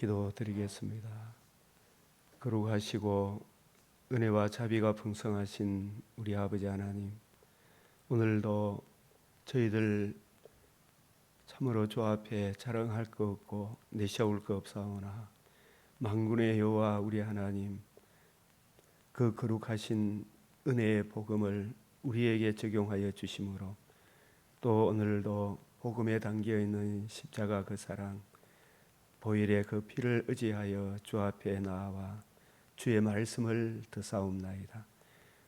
기도드리겠습니다. 거룩하시고 은혜와 자비가 풍성하신 우리 아버지 하나님, 오늘도 저희들 참으로 주 앞에 자랑할 것 없고 내세울 것 없사오나 만군의 여호와 우리 하나님, 그 거룩하신 은혜의 복음을 우리에게 적용하여 주심으로 또 오늘도 복음에 담겨 있는 십자가 그 사랑, 보혈의 그 피를 의지하여 주 앞에 나와 주의 말씀을 듣사옵나이다.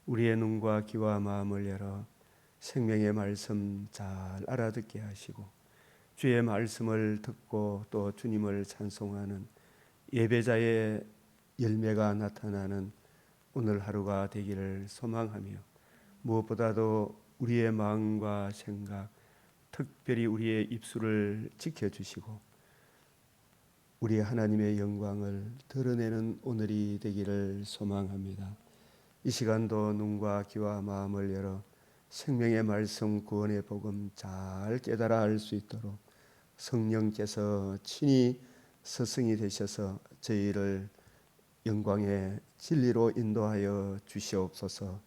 우리의 눈과 귀와 마음을 열어 생명의 말씀 잘 알아듣게 하시고 주의 말씀을 듣고 또 주님을 찬송하는 예배자의 열매가 나타나는 오늘 하루가 되기를 소망하며, 무엇보다도 우리의 마음과 생각, 특별히 우리의 입술을 지켜주시고 우리 하나님의 영광을 드러내는 오늘이 되기를 소망합니다. 이 시간도 눈과 귀와 마음을 열어 생명의 말씀, 구원의 복음 잘 깨달아 알 수 있도록 성령께서 친히 스승이 되셔서 저희를 영광의 진리로 인도하여 주시옵소서.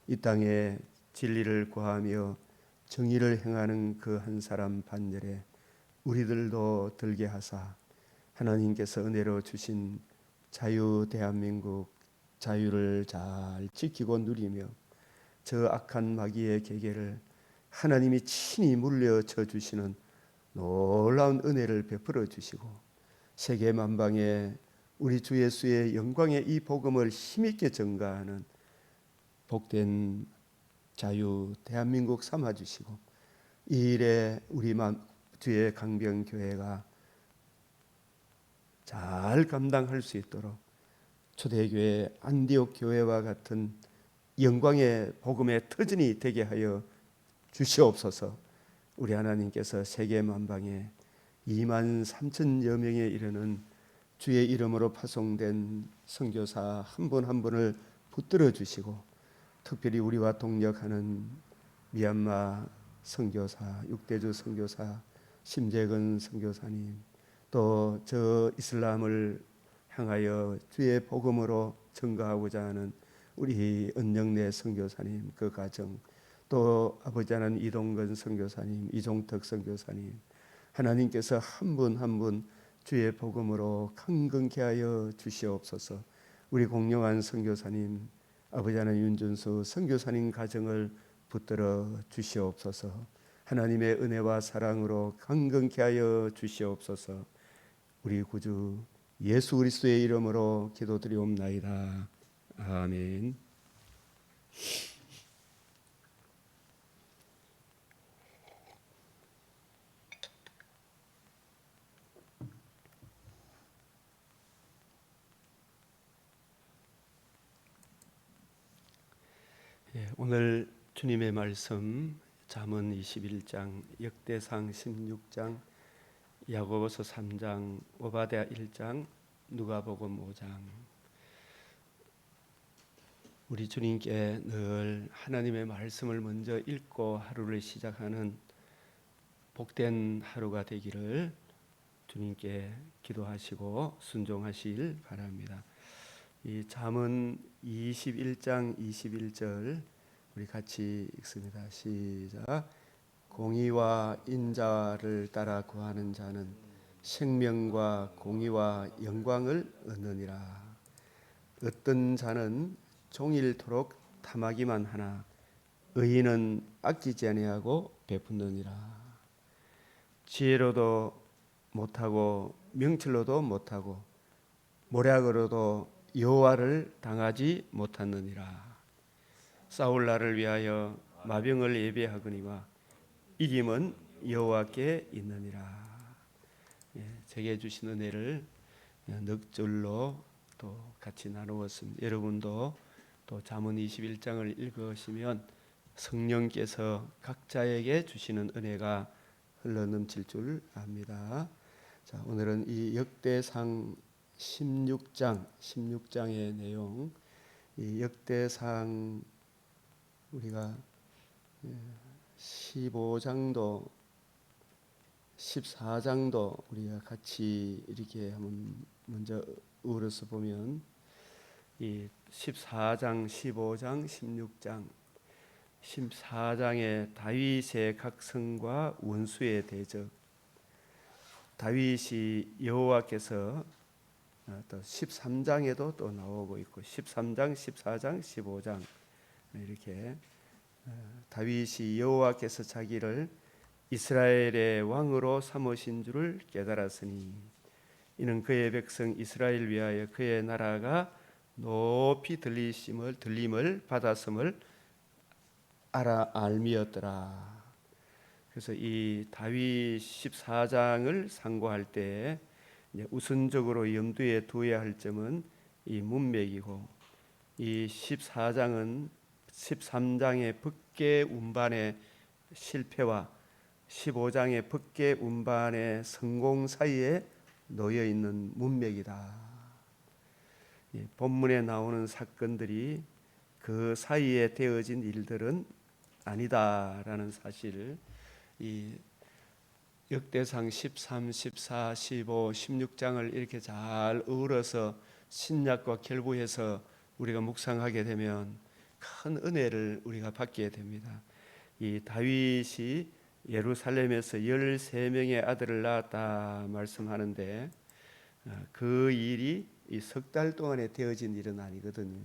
이 땅에 진리를 구하며 정의를 행하는 그 한 사람 반열에 우리들도 들게 하사 하나님께서 은혜로 주신 자유 대한민국 자유를 잘 지키고 누리며 저 악한 마귀의 계계를 하나님이 친히 물려쳐 주시는 놀라운 은혜를 베풀어 주시고 세계 만방에 우리 주 예수의 영광의 이 복음을 힘있게 전가하는 복된 자유 대한민국 삼아 주시고 이 일에 우리 주의 강병교회가 잘 감당할 수 있도록 초대교회 안디옥 교회와 같은 영광의 복음의 터전이 되게 하여 주시옵소서. 우리 하나님께서 세계 만방에 23,000여 명에 이르는 주의 이름으로 파송된 선교사 한 분 한 분을 붙들어 주시고 특별히 우리와 동역하는 미얀마 선교사, 육대주 선교사 심재근 선교사님, 또 저 이슬람을 향하여 주의 복음으로 증거하고자 하는 우리 은영래 선교사님 그 가정, 또 아버지 하나님 이동근 선교사님, 이종택 선교사님, 하나님께서 한 분 한 분 주의 복음으로 강건케 하여 주시옵소서. 우리 공영한 선교사님, 아버지 하나님 윤준수 선교사님 가정을 붙들어 주시옵소서. 하나님의 은혜와 사랑으로 강건케 하여 주시옵소서. 우리 구주 예수 그리스도의 이름으로 기도드리옵나이다. 아멘. 오늘 주님의 말씀 잠언 21장, 역대상 16장, 야고보서 3장, 오바댜 1장, 누가복음 5장. 우리 주님께 늘 하나님의 말씀을 먼저 읽고 하루를 시작하는 복된 하루가 되기를 주님께 기도하시고 순종하시길 바랍니다. 이 잠언 21장 21절 우리 같이 읽습니다. 시작. 공의와 인자를 따라 구하는 자는 생명과 공의와 영광을 얻느니라. 어떤 자는 종일토록 탐하기만 하나 의인은 아끼지 아니하고 베푸느니라. 지혜로도 못하고 명철로도 못하고 모략으로도 여호와를 당하지 못하느니라. 싸울 날을 위하여 마병을 예비하거니와 이김은 여호와께 있느니라. 제게 주신 은혜를 넉줄로 또 같이 나누었습니다. 여러분도 또 잠언 21장을 읽으시면 성령께서 각자에게 주시는 은혜가 흘러넘칠 줄 압니다. 자, 오늘은 이 역대상 16장의 내용, 이 역대상 우리가 15장도 14장도 우리가 같이 이렇게 한번 먼저 우러서 보면 이 14장, 15장, 16장 14장의 다윗의 각성과 원수의 대적, 다윗이 여호와께서 또 13장에도 또 나오고 있고 13장, 14장, 15장 이렇게 다윗이 여호와께서 자기를 이스라엘의 왕으로 삼으신 줄을 깨달았으니 이는 그의 백성 이스라엘 위하여 그의 나라가 높이 들림을 받았음을 알미었더라. 그래서 이 다윗 14장을 상고할 때 우선적으로 염두에 두어야 할 점은 이 문맥이고, 이 14장은 13장의 법궤 운반의 실패와 15장의 법궤 운반의 성공 사이에 놓여 있는 문맥이다. 본문에 나오는 사건들이 그 사이에 되어진 일들은 아니다라는 사실을 이 역대상 13, 14, 15, 16장을 이렇게 잘 어우러서 신약과 결부해서 우리가 묵상하게 되면 큰 은혜를 우리가 받게 됩니다. 이 다윗이 예루살렘에서 13명의 아들을 낳았다 말씀하는데 그 일이 이 석 달 동안에 되어진 일은 아니거든요.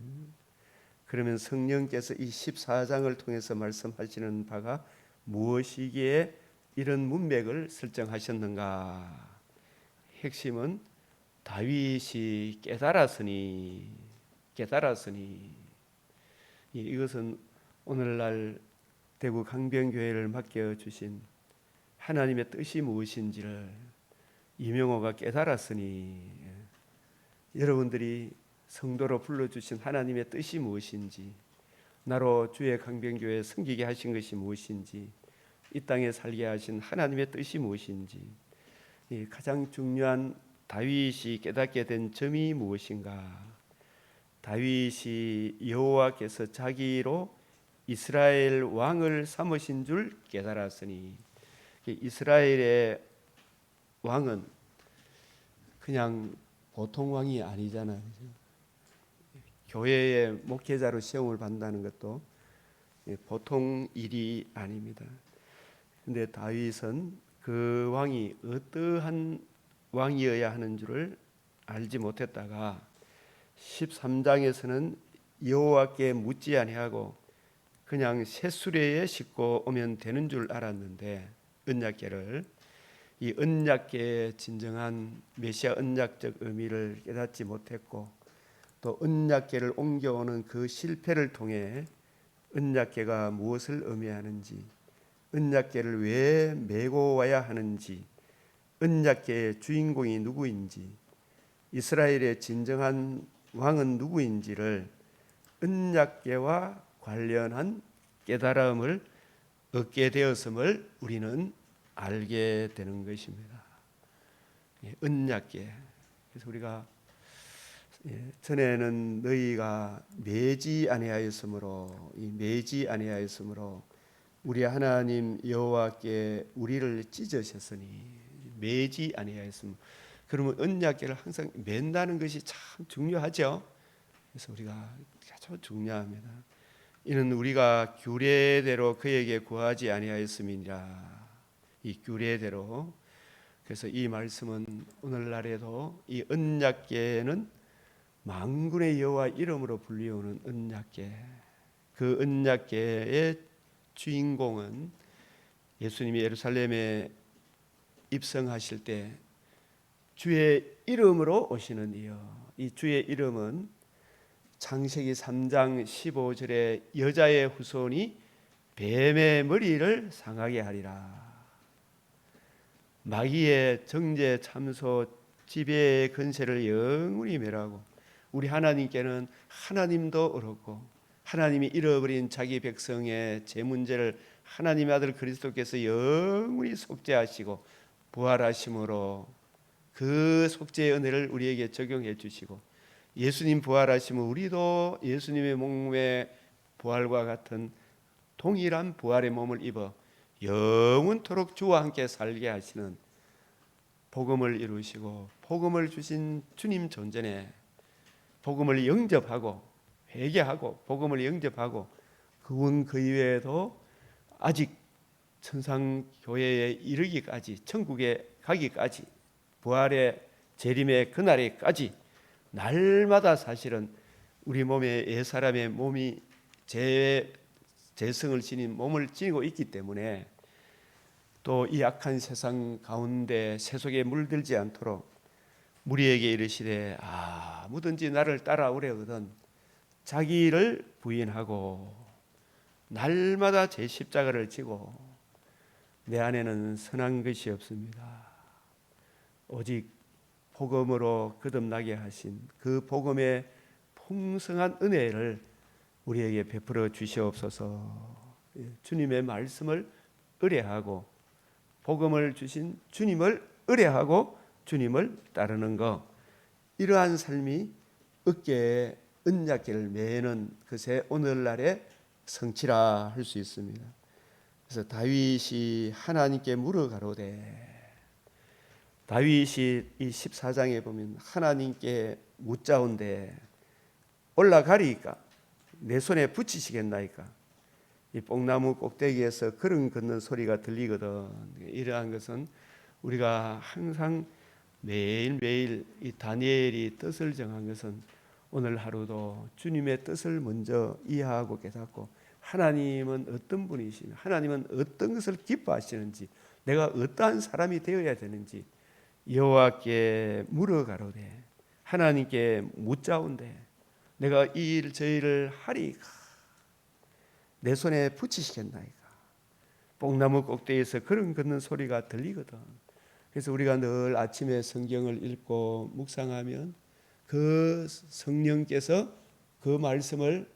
그러면 성령께서 이 14장을 통해서 말씀하시는 바가 무엇이기에 이런 문맥을 설정하셨는가? 핵심은 다윗이 깨달았으니 이것은 오늘날 대구 강변교회를 맡겨주신 하나님의 뜻이 무엇인지를 이명호가 깨달았으니, 여러분들이 성도로 불러주신 하나님의 뜻이 무엇인지, 나로 주의 강변교회 섬기게 하신 것이 무엇인지, 이 땅에 살게 하신 하나님의 뜻이 무엇인지, 가장 중요한 다윗이 깨닫게 된 점이 무엇인가? 다윗이 여호와께서 자기로 이스라엘 왕을 삼으신 줄 깨달았으니, 이스라엘의 왕은 그냥 보통 왕이 아니잖아요. 교회의 목회자로 시험을 받는다는 것도 보통 일이 아닙니다. 근데 다윗은 그 왕이 어떠한 왕이어야 하는 줄을 알지 못했다가 13장에서는 여호와께 묻지 아니하고 그냥 셋수레에 싣고 오면 되는 줄 알았는데, 언약궤를, 이 언약궤의 진정한 메시아 언약적 의미를 깨닫지 못했고, 또 언약궤를 옮겨오는 그 실패를 통해 언약궤가 무엇을 의미하는지, 언약궤를 왜 메고 와야 하는지, 언약궤의 주인공이 누구인지, 이스라엘의 진정한 왕은 누구인지를 언약궤와 관련한 깨달음을 얻게 되었음을 우리는 알게 되는 것입니다. 언약궤. 그래서 우리가 전에는 너희가 매지 아니하였으므로, 이 매지 아니하였으므로 우리 하나님 여호와께 우리를 찢으셨으니, 매지 아니하였으므로. 그러면 언약궤를 항상 맨다는 것이 참 중요하죠. 그래서 우리가 아주 중요합니다. 이는 우리가 규례대로 그에게 구하지 아니하였음이니라. 이 규례대로. 그래서 이 말씀은 오늘날에도 이 언약궤는 만군의 여호와 이름으로 불리우는 언약궤, 그 언약궤의 주인공은 예수님이 예루살렘에 입성하실 때 주의 이름으로 오시는 이여. 이 주의 이름은 창세기 3장 15절에 여자의 후손이 뱀의 머리를 상하게 하리라. 마귀의 정죄 참소 지배의 근세를 영원히 멸하고, 우리 하나님께는 하나님도 어렵고 하나님이 잃어버린 자기 백성의 죄 문제를 하나님의 아들 그리스도께서 영원히 속죄하시고 부활하심으로 그 속죄의 은혜를 우리에게 적용해 주시고, 예수님 부활하시면 우리도 예수님의 몸의 부활과 같은 동일한 부활의 몸을 입어 영원토록 주와 함께 살게 하시는 복음을 이루시고 복음을 주신 주님 존전에 복음을 영접하고 회개하고 복음을 영접하고 그 이외에도 아직 천상교회에 이르기까지 천국에 가기까지 부활의 재림의 그날에까지 날마다 사실은 우리 몸에 옛사람의 몸이 재성을 지닌 몸을 지니고 있기 때문에 또 이 악한 세상 가운데 세속에 물들지 않도록 무리에게 이르시되 아무든지 나를 따라오려거든 자기를 부인하고 날마다 제 십자가를 지고 내 안에는 선한 것이 없습니다. 오직 복음으로 거듭나게 하신 그 복음의 풍성한 은혜를 우리에게 베풀어 주시옵소서. 주님의 말씀을 의뢰하고 복음을 주신 주님을 의뢰하고 주님을 따르는 것, 이러한 삶이 어깨에 은약계를 매는 그새 오늘날의 성취라 할 수 있습니다. 그래서 다윗이 하나님께 물어가로되, 다윗이 이 14장에 보면 하나님께 묻자온데 올라가리이까 내 손에 붙이시겠나이까. 이 뽕나무 꼭대기에서 걸음 걷는 소리가 들리거든. 이러한 것은 우리가 항상 매일매일 이 다니엘이 뜻을 정한 것은 오늘 하루도 주님의 뜻을 먼저 이해하고 깨닫고 하나님은 어떤 분이시며 하나님은 어떤 것을 기뻐하시는지 내가 어떠한 사람이 되어야 되는지 여호와께 물어가로되 하나님께 묻자온데 내가 이 일 저 일을 하리이까 내 손에 붙이시겠나이까. 뽕나무 꼭대기에서 걸음 걷는 소리가 들리거든. 그래서 우리가 늘 아침에 성경을 읽고 묵상하면 그 성령께서 그 말씀을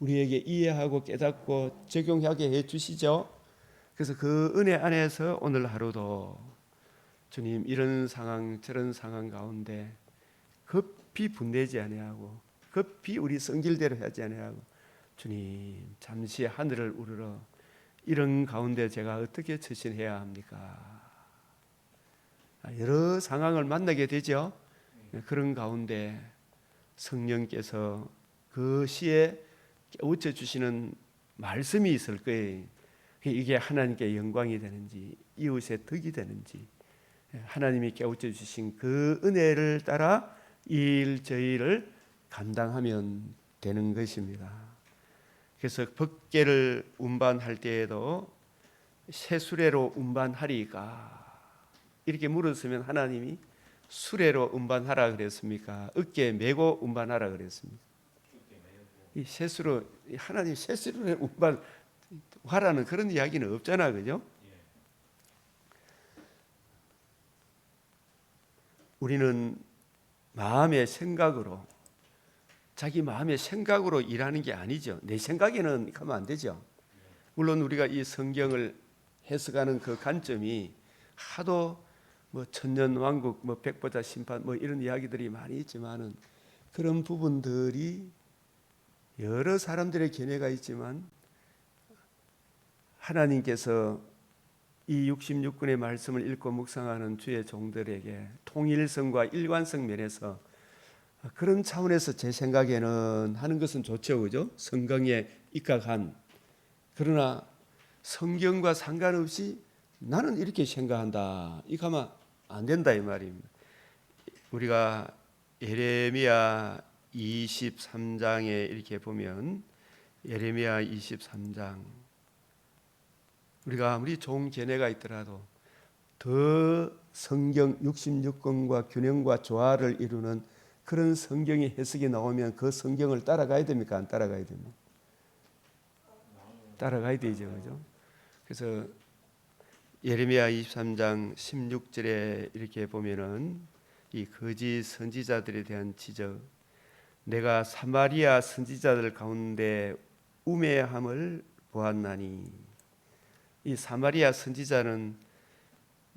우리에게 이해하고 깨닫고 적용하게 해 주시죠. 그래서 그 은혜 안에서 오늘 하루도 주님 이런 상황 저런 상황 가운데 급히 분내지 아니하고 급히 우리 성질대로 하지 아니하고 주님 잠시 하늘을 우러러 이런 가운데 제가 어떻게 처신해야 합니까? 여러 상황을 만나게 되죠. 그런 가운데 성령께서 그 시에 깨우쳐 주시는 말씀이 있을 거예요. 이게 하나님께 영광이 되는지 이웃의 덕이 되는지 하나님이 깨우쳐 주신 그 은혜를 따라 이 일 저 일을 감당하면 되는 것입니다. 그래서 법궤를 운반할 때에도 새 수레로 운반하리까 이렇게 물었으면 하나님이 수레로 운반하라 그랬습니까? 어깨에 메고 운반하라 그랬습니까? 이 셋으로 하나님 셋으로 운반하라는 그런 이야기는 없잖아, 그죠? 우리는 마음의 생각으로 자기 마음의 생각으로 일하는 게 아니죠. 내 생각에는 가면 안 되죠. 물론 우리가 이 성경을 해석하는 그 관점이 하도 뭐 천년왕국, 뭐 백보자 심판, 뭐 이런 이야기들이 많이 있지만은 그런 부분들이 여러 사람들의 견해가 있지만 하나님께서 이 66권의 말씀을 읽고 묵상하는 주의 종들에게 통일성과 일관성 면에서 그런 차원에서 제 생각에는 하는 것은 좋죠, 그죠? 성경에 입각한. 그러나 성경과 상관없이 나는 이렇게 생각한다. 이거 하면 안 된다 이 말입니다. 우리가 예레미야 23장에 이렇게 보면 예레미야 23장 우리가 아무리 좋은 견해가 있더라도 더 성경 66권과 균형과 조화를 이루는 그런 성경의 해석이 나오면 그 성경을 따라가야 됩니까? 안 따라가야 됩니까? 따라가야 되죠, 그죠? 그래서 예레미야 23장 16절에 이렇게 보면은 이 거짓 선지자들에 대한 지적, 내가 사마리아 선지자들 가운데 우매함을 보았나니, 이 사마리아 선지자는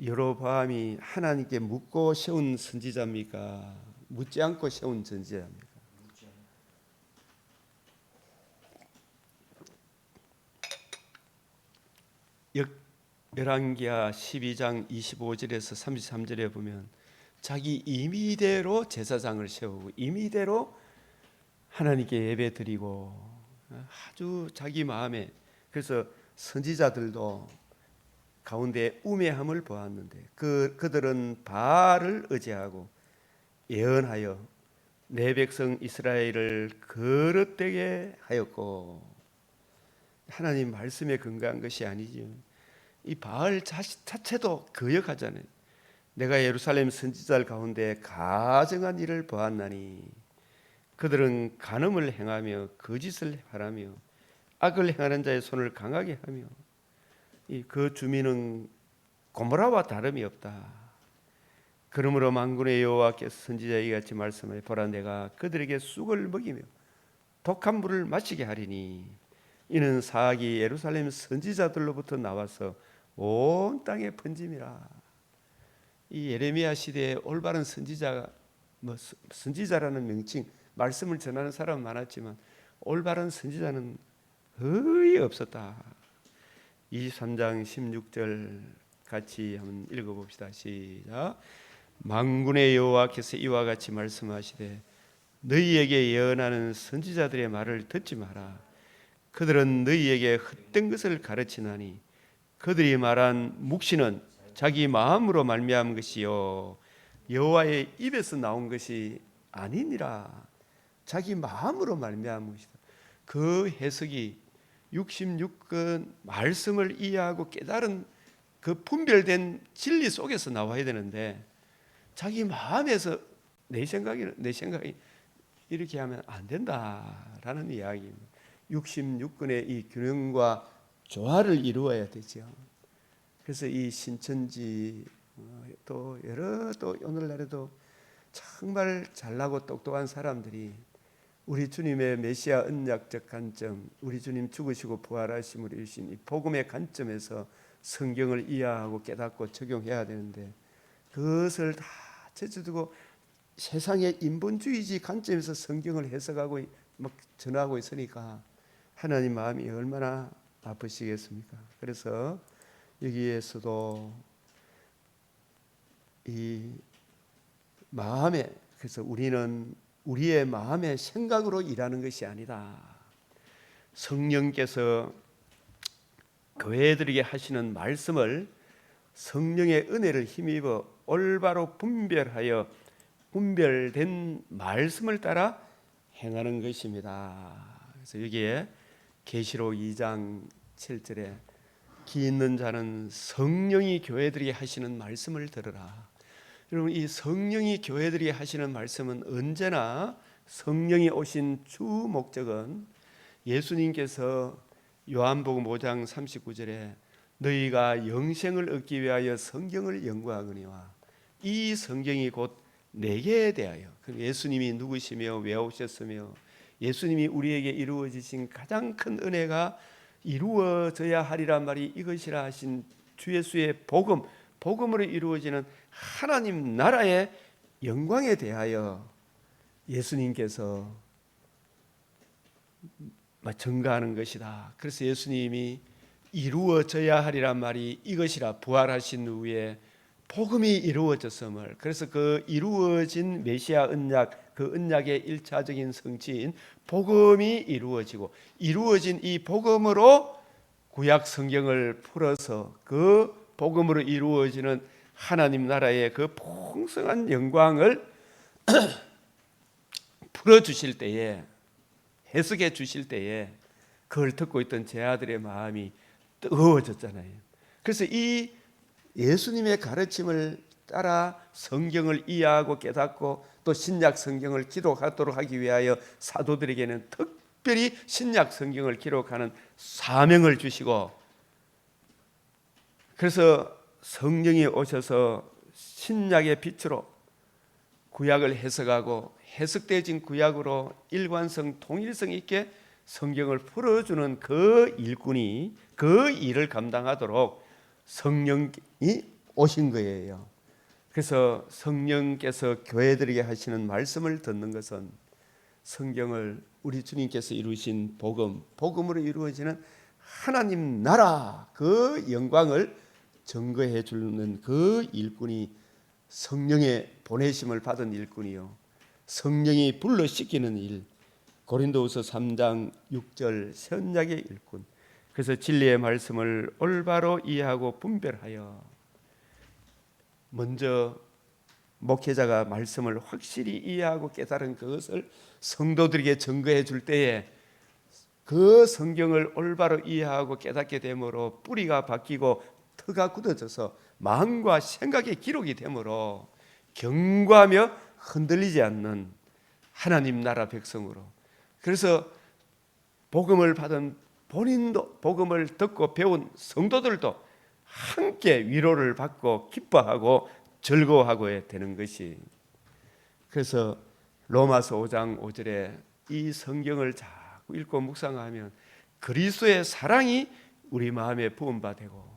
여로보암이 하나님께 묻고 세운 선지자입니까? 묻지 않고 세운 선지자입니까? 열왕기하 12장 25절에서 33절에 보면 자기 임의대로 제사장을 세우고 임의대로 하나님께 예배드리고 아주 자기 마음에, 그래서 선지자들도 가운데 우매함을 보았는데 그들은 바알을 의지하고 예언하여 내 백성 이스라엘을 거릇되게 하였고, 하나님 말씀에 근거한 것이 아니지요. 이 바알 자체도 거역하잖아요. 내가 예루살렘 선지자들 가운데 가증한 일을 보았나니 그들은 간음을 행하며 거짓을 바라며 악을 행하는 자의 손을 강하게 하며 그 주민은 고모라와 다름이 없다. 그러므로 만군의 여호와께서 선지자에게 같이 말씀하여 보라, 내가 그들에게 쑥을 먹이며 독한 물을 마시게 하리니 이는 사악이 예루살렘 선지자들로부터 나와서 온 땅에 번짐이라. 이 예레미야 시대에 올바른 선지자가 선지자라는 명칭, 말씀을 전하는 사람은 많았지만 올바른 선지자는 거의 없었다. 23장 16절 같이 한번 읽어봅시다. 시작. 만군의 여호와께서 이와 같이 말씀하시되 너희에게 예언하는 선지자들의 말을 듣지 마라. 그들은 너희에게 헛된 것을 가르치나니 그들이 말한 묵시는 자기 마음으로 말미암은 것이요 여호와의 입에서 나온 것이 아니니라. 자기 마음으로 말미암은 것이다. 그 해석이 66권 말씀을 이해하고 깨달은 그 분별된 진리 속에서 나와야 되는데 자기 마음에서 내 생각이 이렇게 하면 안 된다라는 이야기입니다. 66권의 이 균형과 조화를 이루어야 되죠. 그래서 이 신천지 또 여러 또 오늘날에도 정말 잘나고 똑똑한 사람들이 우리 주님의 메시아 언약적 관점, 우리 주님 죽으시고 부활하심으로 이루신 이 복음의 관점에서 성경을 이해하고 깨닫고 적용해야 되는데 그것을 다 제쳐두고 세상의 인본주의지 관점에서 성경을 해석하고 막 전하고 있으니까 하나님 마음이 얼마나 아프시겠습니까? 그래서 여기에서도 이 마음에, 그래서 우리는 우리의 마음의 생각으로 일하는 것이 아니다. 성령께서 교회들에게 하시는 말씀을 성령의 은혜를 힘입어 올바로 분별하여 분별된 말씀을 따라 행하는 것입니다. 그래서 여기에 계시록 2장 7절에 기 있는 자는 성령이 교회들에게 하시는 말씀을 들으라. 여러분, 이 성령이 교회들이 하시는 말씀은 언제나 성령이 오신 주 목적은 예수님께서 요한복음 5장 39절에 너희가 영생을 얻기 위하여 성경을 연구하거니와 이 성경이 곧 내게 대하여, 예수님이 누구시며 왜 오셨으며 예수님이 우리에게 이루어지신 가장 큰 은혜가 이루어져야 하리란 말이 이것이라 하신 주 예수의 복음으로 이루어지는 하나님 나라의 영광에 대하여 예수님께서 증가하는 것이다. 그래서 예수님이 이루어져야 하리란 말이 이것이라, 부활하신 후에 복음이 이루어졌음을, 그래서 그 이루어진 메시아 언약, 그 언약의 1차적인 성취인 복음이 이루어지고 이루어진 이 복음으로 구약 성경을 풀어서 그 복음으로 이루어지는 하나님 나라의 그 풍성한 영광을 풀어주실 때에, 해석해 주실 때에 그걸 듣고 있던 제 아들의 마음이 뜨거워졌잖아요. 그래서 이 예수님의 가르침을 따라 성경을 이해하고 깨닫고 또 신약 성경을 기록하도록 하기 위하여 사도들에게는 특별히 신약 성경을 기록하는 사명을 주시고, 그래서 성령이 오셔서 신약의 빛으로 구약을 해석하고 해석되어진 구약으로 일관성 통일성 있게 성경을 풀어주는 그 일꾼이 그 일을 감당하도록 성령이 오신 거예요. 그래서 성령께서 교회들에게 하시는 말씀을 듣는 것은 성경을 우리 주님께서 이루신 복음으로 이루어지는 하나님 나라 그 영광을 증거해 주는 그 일꾼이 성령의 보내심을 받은 일꾼이요, 성령이 불러시키는 일, 고린도후서 3장 6절 선약의 일꾼. 그래서 진리의 말씀을 올바로 이해하고 분별하여, 먼저 목회자가 말씀을 확실히 이해하고 깨달은 그것을 성도들에게 증거해 줄 때에 그 성경을 올바로 이해하고 깨닫게 되므로 뿌리가 바뀌고 터가 굳어져서 마음과 생각의 기록이 되므로 견고하며 흔들리지 않는 하나님 나라 백성으로, 그래서 복음을 받은 본인도, 복음을 듣고 배운 성도들도 함께 위로를 받고 기뻐하고 즐거워하고 되는 것이, 그래서 로마서 5장 5절에 이 성경을 자꾸 읽고 묵상하면 그리스도의 사랑이 우리 마음에 부음바 되고,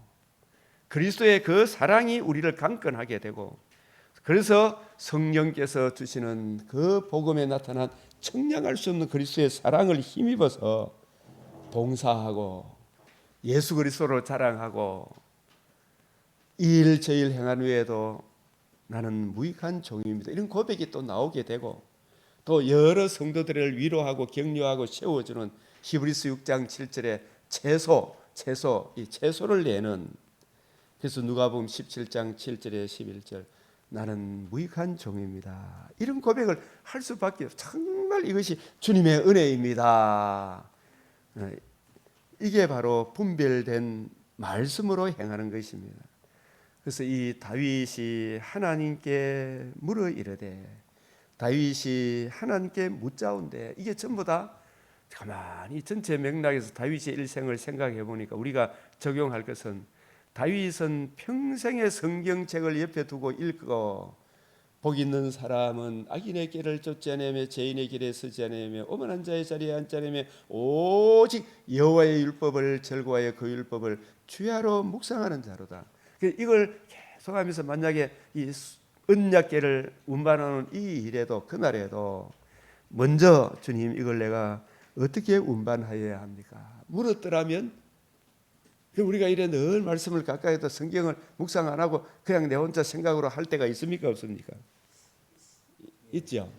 그리스도의 그 사랑이 우리를 강건하게 되고, 그래서 성령께서 주시는 그 복음에 나타난 청량할 수 없는 그리스도의 사랑을 힘입어서 봉사하고 예수 그리스도를 자랑하고 이 일 저 일 행한 후에도 나는 무익한 종입니다, 이런 고백이 또 나오게 되고, 또 여러 성도들을 위로하고 격려하고 세워주는 히브리서 6장 7절에 이 채소를 내는, 그래서 누가복음 17장 7절에 11절 나는 무익한 종입니다, 이런 고백을 할 수밖에 없어요. 정말 이것이 주님의 은혜입니다. 이게 바로 분별된 말씀으로 행하는 것입니다. 그래서 이 다윗이 하나님께 물어 이르되, 다윗이 하나님께 묻자온데, 이게 전부 다 가만히 전체 맥락에서 다윗의 일생을 생각해 보니까 우리가 적용할 것은, 다윗은 평생의 성경책을 옆에 두고 읽고, 복 있는 사람은 악인의 길을 쫓지 않으며 죄인의 길에 서지 않으며 오만한 자의 자리에 앉지 않으며 오직 여호와의 율법을 즐거워하여 그 율법을 주야로 묵상하는 자로다. 이걸 계속하면서 만약에 이 언약궤를 운반하는 이 일에도, 그날에도 먼저 주님, 이걸 내가 어떻게 운반하여야 합니까? 물었더라면, 우리가 이래 늘 말씀을 가까이 해도 성경을 묵상 안 하고 그냥 내 혼자 생각으로 할 때가 있습니까, 없습니까? 있죠.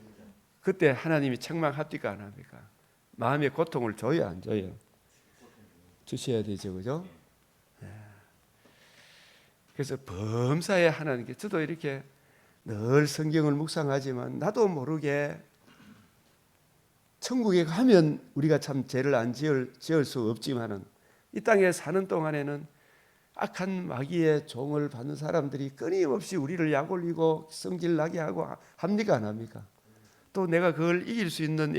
그때 하나님이 책망합니까, 안 합니까? 마음의 고통을 줘요, 안 줘요? 주셔야 되죠, 그죠? 그래서 범사에 하나님께, 저도 이렇게 늘 성경을 묵상하지만 나도 모르게 천국에 가면 우리가 참 죄를 안 지을 수 없지만은 이 땅에 사는 동안에는 악한 마귀의 종을 받는 사람들이 끊임없이 우리를 약올리고 성질 나게 하고 합니까, 안 합니까? 또 내가 그걸 이길 수 있는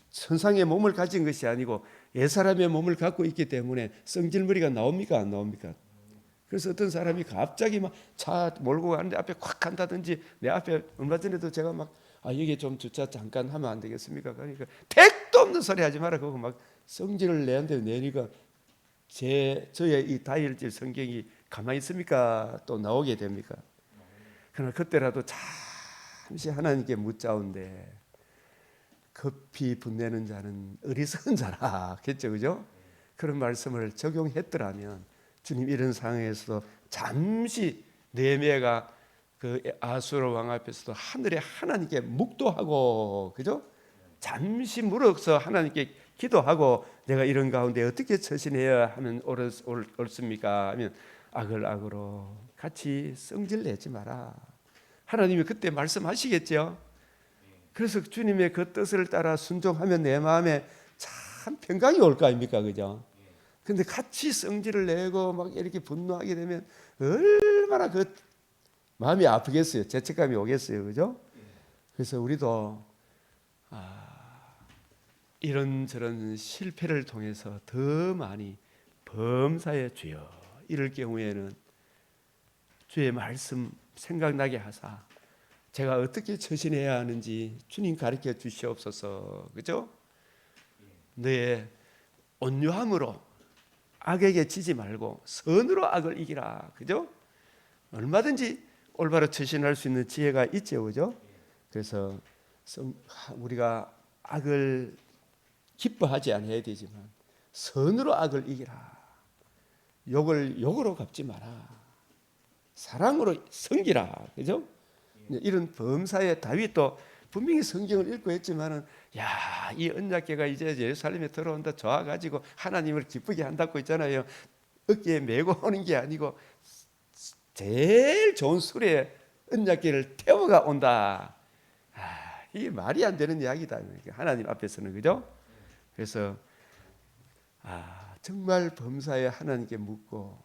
천상의 몸을 가진 것이 아니고 옛사람의 몸을 갖고 있기 때문에 성질머리가 나옵니까, 안 나옵니까? 그래서 어떤 사람이 갑자기 막 차 몰고 가는데 앞에 콱 간다든지, 내 앞에 얼마 전에도 제가 막 여기 좀 주차 잠깐 하면 안 되겠습니까? 그러니까 택도 없는 소리 하지 마라, 그거 막 성질을 내한테 내니까 저의 이 다혈질 성경이 가만히 있습니까? 또 나오게 됩니까? 그러나 그때라도 잠시 하나님께 묻자온데, 급히 분내는 자는 어리석은 자라, 그랬죠, 그죠? 그런 말씀을 적용했더라면 주님, 이런 상황에서도 잠시 느헤미야가 그 아수르 왕 앞에서도 하늘에 하나님께 묵도하고, 그죠? 잠시 물어서 하나님께 기도하고, 내가 이런 가운데 어떻게 처신해야 하면 옳습니까? 하면 악을 악으로 같이 성질 내지 마라. 하나님이 그때 말씀하시겠죠. 그래서 주님의 그 뜻을 따라 순종하면 내 마음에 참 평강이 올 거 아닙니까, 그죠? 근데 같이 성질을 내고 막 이렇게 분노하게 되면 얼마나 그 마음이 아프겠어요. 죄책감이 오겠어요, 그죠? 그래서 우리도 이런저런 실패를 통해서 더 많이 범사에 주여 이럴 경우에는 주의 말씀 생각나게 하사 제가 어떻게 처신해야 하는지 주님 가르쳐 주시옵소서, 그죠? 너의 온유함으로 악에게 지지 말고 선으로 악을 이기라, 그죠? 얼마든지 올바로 처신할 수 있는 지혜가 있죠, 그죠? 그래서 우리가 악을 기뻐하지 않아야 되지만 선으로 악을 이기라. 욕을 욕으로 갚지 마라. 사랑으로 섬기라. 그죠? 이런 범사에 다윗도 분명히 성경을 읽고 했지만은 야, 이 언약궤가 이제 예루살렘에 들어온다 좋아가지고 하나님을 기쁘게 한다고 있잖아요. 어깨에 메고 오는 게 아니고 제일 좋은 수레에 언약궤를 태워가 온다. 이게 말이 안 되는 이야기다. 하나님 앞에서는. 그죠? 그래서 정말 범사에 하나님께 묻고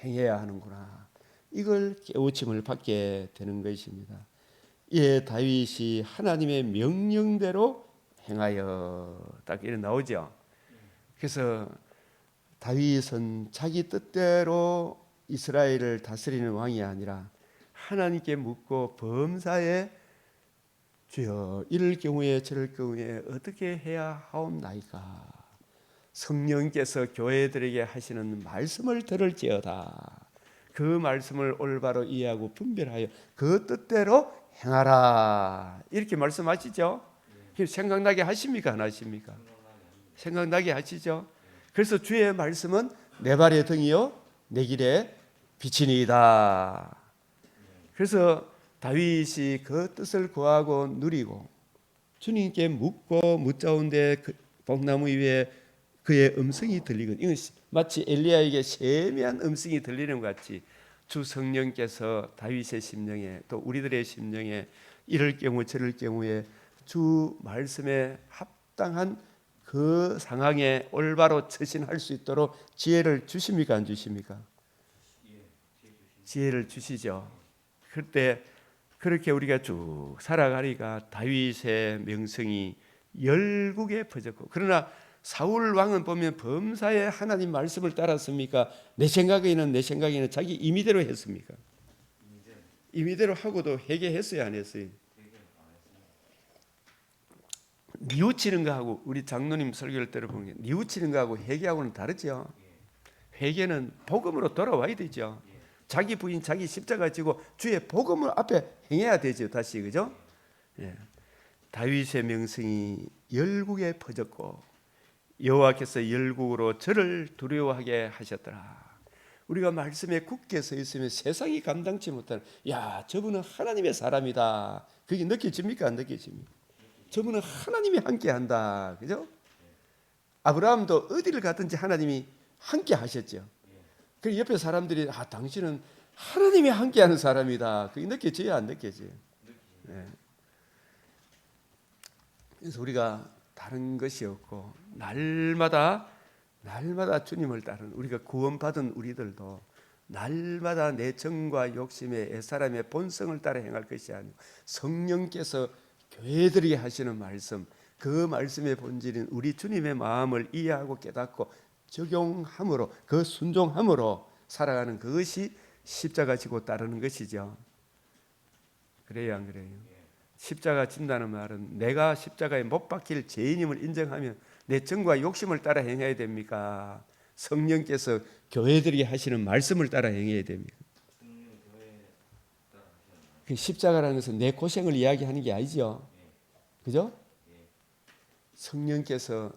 행해야 하는구나. 이걸 깨우침을 받게 되는 것입니다. 예, 다윗이 하나님의 명령대로 행하여, 딱 이렇게 나오죠. 그래서 다윗은 자기 뜻대로 이스라엘을 다스리는 왕이 아니라 하나님께 묻고 범사에 주여 이럴 경우에 저럴 경우에 어떻게 해야 하옵나이까. 성령께서 교회들에게 하시는 말씀을 들을지어다. 그 말씀을 올바로 이해하고 분별하여 그 뜻대로 행하라. 이렇게 말씀하시죠. 생각나게 하십니까? 안 하십니까? 생각나게 하시죠. 그래서 주의 말씀은 내 발의 등이요 내 길에 빛이니이다. 그래서 다윗이 그 뜻을 구하고 누리고 주님께 묻고 묻자온데 그 뽕나무 위에 그의 음성이 들리거든. 이건 마치 엘리야에게 세미한 음성이 들리는 것 같이 주 성령께서 다윗의 심령에 또 우리들의 심령에 이럴 경우 저럴 경우에 주 말씀에 합당한 그 상황에 올바로 처신할 수 있도록 지혜를 주십니까? 안 주십니까? 지혜를 주시죠. 그때 그렇게 우리가 쭉 살아가니까 다윗의 명성이 열국에 퍼졌고, 그러나 사울 왕은 보면 범사에 하나님 말씀을 따랐습니까? 내 생각에는 자기 임의대로 했습니까? 임의대로 하고도 회개했어요, 안 했어요? 뉘우치는 거하고 우리 장로님 설교를 들어보는 게 뉘우치는 거하고 회개하고는 다르죠. 회개는 복음으로 돌아와야 되죠. 자기 부인 자기 십자가 지고 주의 복음을 앞에 행해야 되죠. 다시 그죠? 예. 다윗의 명성이 열국에 퍼졌고 여호와께서 열국으로 저를 두려워하게 하셨더라. 우리가 말씀에 굳게 서 있으면 세상이 감당치 못하는, 야, 저분은 하나님의 사람이다. 그게 느껴집니까? 안 느껴집니까? 저분은 하나님이 함께한다. 그죠? 아브라함도 어디를 가든지 하나님이 함께 하셨죠. 그 옆에 사람들이 당신은 하나님이 함께하는 사람이다. 그게 느껴져요, 안 느껴져요? 네. 그래서 우리가 다른 것이 없고 날마다 주님을 따르는, 우리가 구원받은 우리들도 날마다 내 정과 욕심의 옛사람의 본성을 따라 행할 것이 아니고 성령께서 교회들에게 하시는 말씀, 그 말씀의 본질인 우리 주님의 마음을 이해하고 깨닫고 적용함으로, 그 순종함으로 살아가는 그것이 십자가 지고 따르는 것이죠. 그래요, 안 그래요? 십자가 진다는 말은 내가 십자가에 못 박힐 죄인임을 인정하면 내 정과 욕심을 따라 행해야 됩니까? 성령께서 교회들이 하시는 말씀을 따라 행해야 됩니다. 그 십자가라는 것은 내 고생을 이야기하는 게 아니죠. 그죠? 성령께서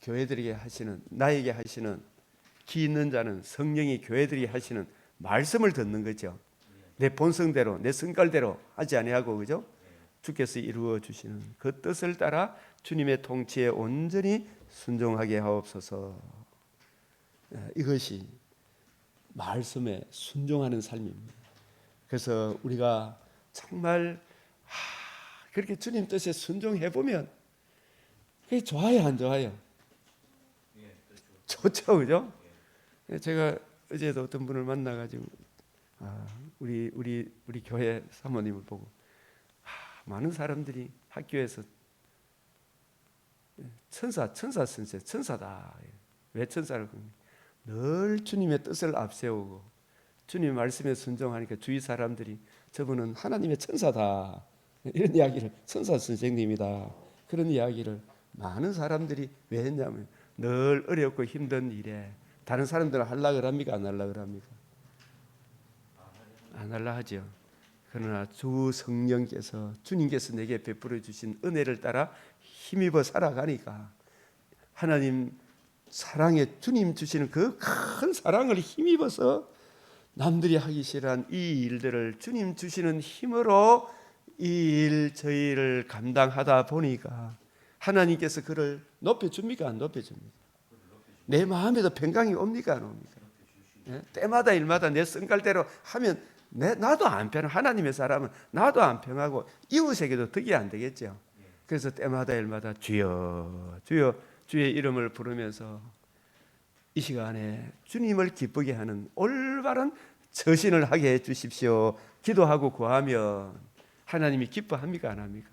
교회들에게 하시는, 나에게 하시는, 기 있는 자는 성령이 교회들이 하시는 말씀을 듣는 거죠. 내 본성대로 내 성깔대로 하지 아니하고, 그죠? 주께서 이루어 주시는 그 뜻을 따라 주님의 통치에 온전히 순종하게 하옵소서. 이것이 말씀에 순종하는 삶입니다. 그래서 우리가 정말 그렇게 주님 뜻에 순종해 보면 그게 좋아요, 안 좋아요? 좋죠, 그죠? 제가 어제도 어떤 분을 만나가지고 우리 교회 사모님을 보고 많은 사람들이 학교에서 천사 선생, 천사다. 왜 천사를? 늘 주님의 뜻을 앞세우고 주님 말씀에 순종하니까 주위 사람들이 저분은 하나님의 천사다, 이런 이야기를, 천사 선생님이다, 그런 이야기를 많은 사람들이 왜 했냐면 늘 어렵고 힘든 일에 다른 사람들은 하려고 합니까? 안 하려고 합니까? 안 하려 하죠. 그러나 주 성령께서, 주님께서 내게 베풀어 주신 은혜를 따라 힘입어 살아가니까 하나님 사랑에 주님 주시는 그 큰 사랑을 힘입어서 남들이 하기 싫어한 이 일들을 주님 주시는 힘으로 이 일 저희를 감당하다 보니까 하나님께서 그를 높여줍니까? 안 높여줍니까? 내 마음에도 평강이 옵니까? 안 옵니까? 예? 때마다 일마다 내 성갈대로 하면 나도 안 편하고 하나님의 사람은 나도 안 평하고 이웃에게도 덕이 안 되겠죠. 그래서 때마다 일마다 주여 주여 주의 이름을 부르면서 이 시간에 주님을 기쁘게 하는 올바른 처신을 하게 해 주십시오. 기도하고 구하면 하나님이 기뻐합니까? 안 합니까?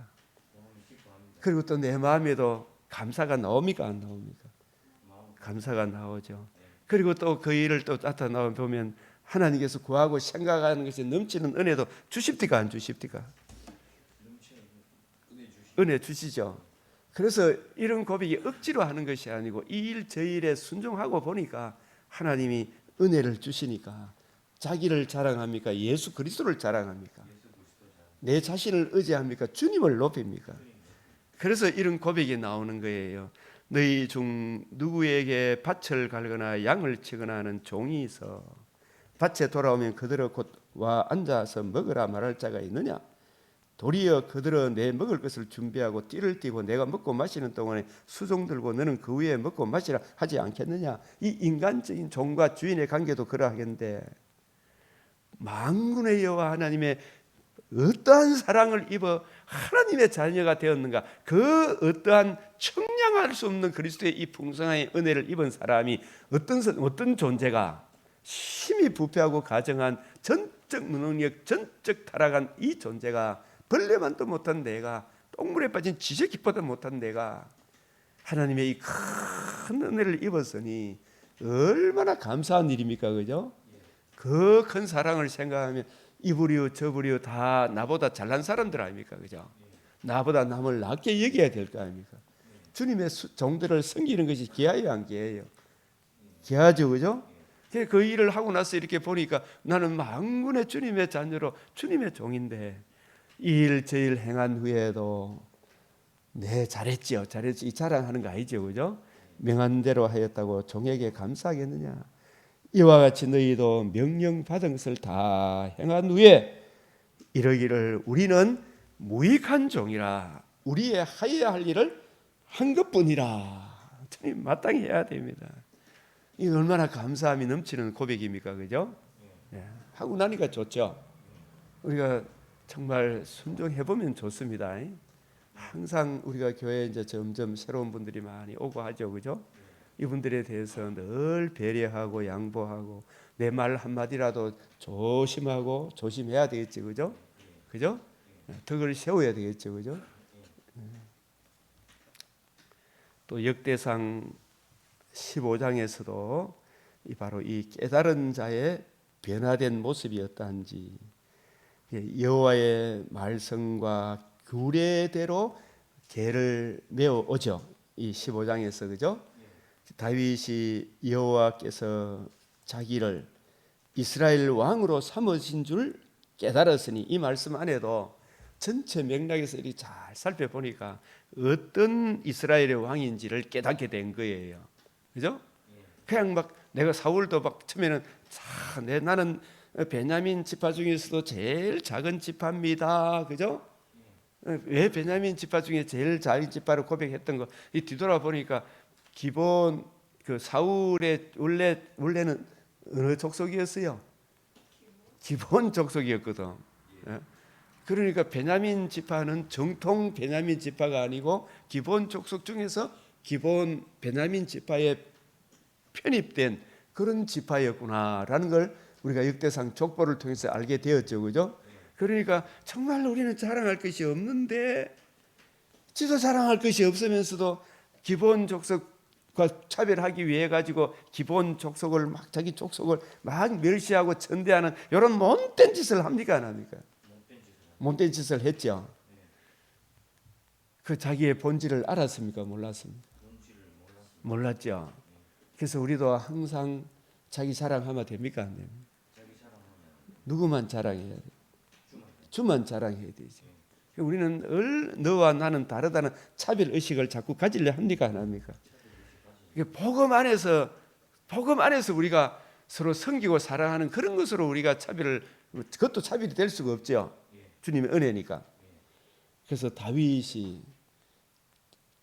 그리고 또 내 마음에도 감사가 나옵니까? 안 나옵니까? 감사가 나오죠. 그리고 또 그 일을 또 나타나 보면 하나님께서 구하고 생각하는 것이 넘치는 은혜도 주십니까? 안 주십니까? 은혜 주시죠. 그래서 이런 고백이 억지로 하는 것이 아니고 이 일 저 일에 순종하고 보니까 하나님이 은혜를 주시니까 자기를 자랑합니까? 예수 그리스도를 자랑합니까? 내 자신을 의지합니까? 주님을 높입니까? 그래서 이런 고백이 나오는 거예요. 너희 중 누구에게 밭을 갈거나 양을 치거나 하는 종이 있어 밭에 돌아오면 그들을 곧 와 앉아서 먹으라 말할 자가 있느냐? 도리어 그들은 내 먹을 것을 준비하고 띠를 띠고 내가 먹고 마시는 동안에 수종 들고 너는 그 위에 먹고 마시라 하지 않겠느냐? 이 인간적인 종과 주인의 관계도 그러하겠는데 만군의 여호와 하나님의 어떠한 사랑을 입어 하나님의 자녀가 되었는가? 그 어떠한 청량할 수 없는 그리스도의 이 풍성한 은혜를 입은 사람이 어떤 존재가 심히 부패하고 가정한 전적 무능력, 전적 타락한 이 존재가 벌레만도 못한 내가 똥물에 빠진 지새끼보다 못한 내가 하나님의 이 큰 은혜를 입었으니 얼마나 감사한 일입니까? 그죠? 그 큰 사랑을 생각하면 이불이요 저불이요 다 나보다 잘난 사람들 아닙니까? 그죠? 나보다 남을 낮게 여겨야 될 거 아닙니까? 주님의 종들을 섬기는 것이 귀하요 안 귀해요? 귀하죠. 그죠? 그 일을 하고 나서 이렇게 보니까 나는 만군의 주님의 자녀로 주님의 종인데 이 일 저 일 행한 후에도 네 잘했지요 잘했지 이 자랑하는 거 아니죠. 그죠? 명한 대로 하였다고 종에게 감사하겠느냐? 이와 같이 너희도 명령 받은 것을 다 행한 후에 이러기를 우리는 무익한 종이라 우리의 하여야 할 일을 한 것뿐이라. 주님 마땅히 해야 됩니다. 이 얼마나 감사함이 넘치는 고백입니까? 그죠? 네. 하고 나니까 좋죠. 우리가 정말 순종해 보면 좋습니다. 항상 우리가 교회에 이제 점점 새로운 분들이 많이 오고 하죠. 그죠? 이분들에 대해서 늘 배려하고 양보하고 내 말 한마디라도 조심하고 조심해야 되겠지. 그죠? 그죠? 덕을 세워야 되겠죠. 그죠? 또 역대상 15장에서도 바로 이 깨달은 자의 변화된 모습이 어떠한지 여호와의 말씀과 규례대로 개를 메어 오죠. 이 15장에서 그죠? 다윗이 여호와께서 자기를 이스라엘 왕으로 삼으신 줄 깨달았으니 이 말씀 안에도 전체 맥락에서 이렇게 잘 살펴보니까 어떤 이스라엘의 왕인지를 깨닫게 된 거예요. 그죠? 그냥 막 내가 사울도 막 처음에는 나는 베냐민 지파 중에서도 제일 작은 지파입니다. 그죠? 왜 베냐민 지파 중에 제일 작은 지파를 고백했던 거 이 뒤돌아보니까 기본 그 사울의 원래는 어느 족속이었어요? 기본 족속이었거든. 그러니까 베냐민 지파는 정통 베냐민 지파가 아니고 기본 족속 중에서 기본 베냐민 지파에 편입된 그런 지파였구나라는 걸 우리가 역대상 족보를 통해서 알게 되었죠. 그죠? 그러니까 정말 우리는 자랑할 것이 없는데 지도 자랑할 것이 없으면서도 기본 족속과 차별하기 위해 가지고 기본 족속을 막 자기 족속을 막 멸시하고 천대하는 이런 못된 짓을 합니까? 안 합니까? 못된 짓을 했죠. 그 자기의 본질을 알았습니까? 몰랐습니까? 몰랐죠. 그래서 우리도 항상 자기 자랑하면 됩니까? 안 됩니까? 누구만 자랑해야 돼? 주만 자랑해야 되죠. 우리는 너와 나는 다르다는 차별 의식을 자꾸 가지려 합니까? 안 합니까? 복음 안에서 우리가 서로 섬기고 사랑하는 그런 것으로 우리가 그것도 차별이 될 수가 없죠. 주님의 은혜니까. 그래서 다윗이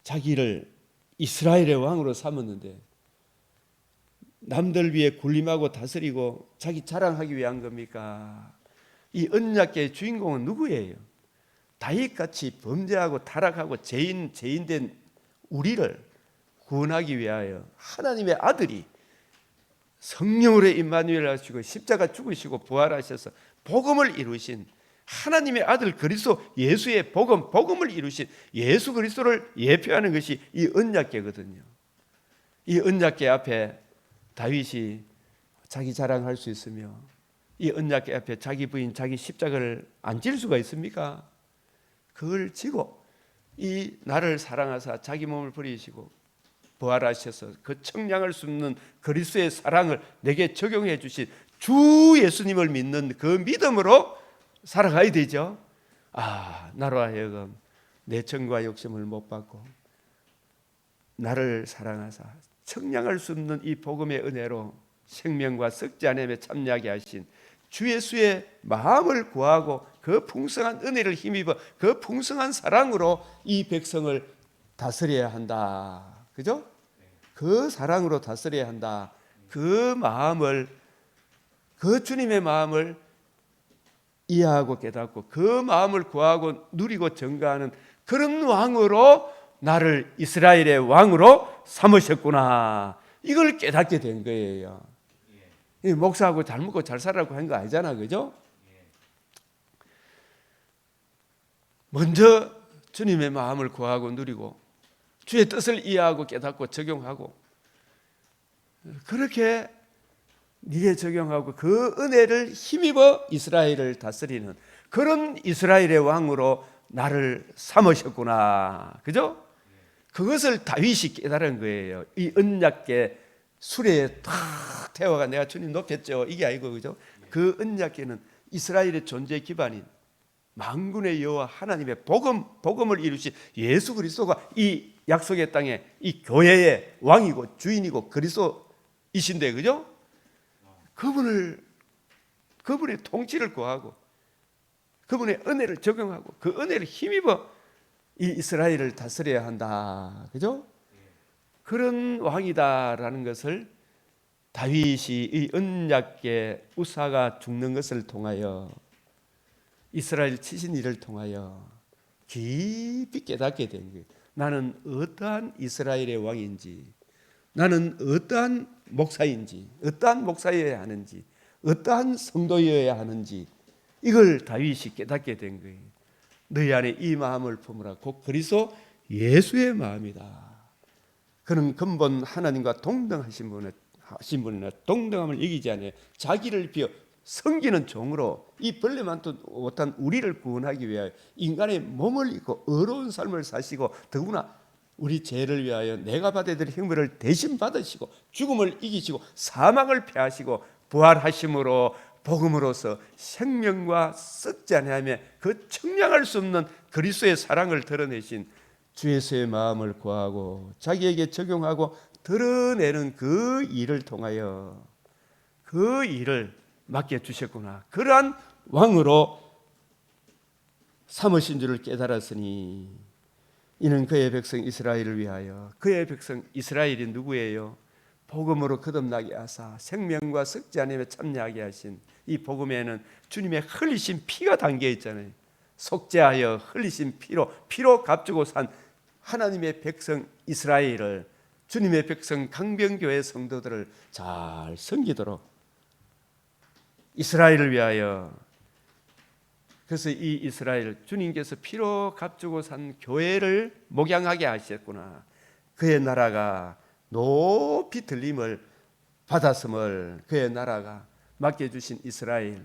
자기를 이스라엘의 왕으로 삼았는데 남들 위해 군림하고 다스리고 자기 자랑하기 위한 겁니까? 이 언약궤의 주인공은 누구예요? 다윗같이 범죄하고 타락하고 죄인된 우리를 구원하기 위하여 하나님의 아들이 성령으로 임마누엘 하시고 십자가 죽으시고 부활하셔서 복음을 이루신 하나님의 아들 그리스도 예수의 복음을 이루신 예수 그리스도를 예표하는 것이 이 언약궤거든요. 이 언약궤 앞에 다윗이 자기 자랑할 수 있으며 이 언약궤 앞에 자기 부인 자기 십자가를 안 질 수가 있습니까? 그걸 지고 이 나를 사랑하사 자기 몸을 버리시고 부활하셔서 그 청량할 수 없는 그리스도의 사랑을 내게 적용해 주신 주 예수님을 믿는 그 믿음으로 살아가야 되죠. 나로 하여금 내 정과 욕심을 못 받고 나를 사랑하사 청량할 수 없는 이 복음의 은혜로 생명과 썩지 않음에 참여하게 하신 주 예수의 마음을 구하고 그 풍성한 은혜를 힘입어 그 풍성한 사랑으로 이 백성을 다스려야 한다. 그죠? 그 사랑으로 다스려야 한다. 그 주님의 마음을 이해하고 깨닫고 그 마음을 구하고 누리고 증거하는 그런 왕으로 나를 이스라엘의 왕으로 삼으셨구나. 이걸 깨닫게 된 거예요. 목사하고 잘 먹고 잘 살라고 한 거 아니잖아. 그죠? 먼저 주님의 마음을 구하고 누리고 주의 뜻을 이해하고 깨닫고 적용하고 그렇게 네게 적용하고 그 은혜를 힘입어 이스라엘을 다스리는 그런 이스라엘의 왕으로 나를 삼으셨구나. 그죠? 그것을 다윗이 깨달은 거예요. 이 언약궤 수레에 탁 태워가 내가 주님 높였죠. 이게 아니고 그죠? 그 언약궤는 이스라엘의 존재 기반인 만군의 여호와 하나님의 복음을 이루신 예수 그리스도가 이 약속의 땅에 이 교회의 왕이고 주인이고 그리스도이신데 그죠? 그분의 통치를 구하고 그분의 은혜를 적용하고 그 은혜를 힘입어 이 이스라엘을 다스려야 한다. 그죠? 그런 왕이다라는 것을 다윗이 이 언약궤 우사가 죽는 것을 통하여 이스라엘 치신 일을 통하여 깊이 깨닫게 된 거예요. 나는 어떠한 이스라엘의 왕인지, 나는 어떠한 목사인지, 어떠한 목사여야 하는지, 어떠한 성도여야 하는지 이걸 다윗이 깨닫게 된 거예요. 너희 안에 이 마음을 품으라. 곧 그리스도 예수의 마음이다. 그는 근본 하나님과 동등하신 분이나 동등함을 이기지 않아 자기를 비워 섬기는 종으로 이 벌레만도 못한 우리를 구원하기 위하여 인간의 몸을 입고 어려운 삶을 사시고 더구나 우리 죄를 위하여 내가 받아야 될 형벌을 대신 받으시고 죽음을 이기시고 사망을 패하시고 부활하심으로 복음으로서 생명과 썩지 아니하며 그 청량할 수 없는 그리스도의 사랑을 드러내신 주 예수의 마음을 구하고 자기에게 적용하고 드러내는 그 일을 통하여 그 일을 맡겨주셨구나. 그러한 왕으로 삼으신 줄을 깨달았으니 이는 그의 백성 이스라엘을 위하여 그의 백성 이스라엘이 누구예요? 복음으로 거듭나게 하사 생명과 썩지 않으며 참여하게 하신 이 복음에는 주님의 흘리신 피가 담겨 있잖아요. 속죄하여 흘리신 피로 값주고 산 하나님의 백성 이스라엘을 주님의 백성 강병교회 성도들을 잘 섬기도록 이스라엘을 위하여 그래서 이 이스라엘 주님께서 피로 값주고 산 교회를 목양하게 하셨구나. 그의 나라가 높이 들림을 받았음을 그의 나라가 맡겨주신 이스라엘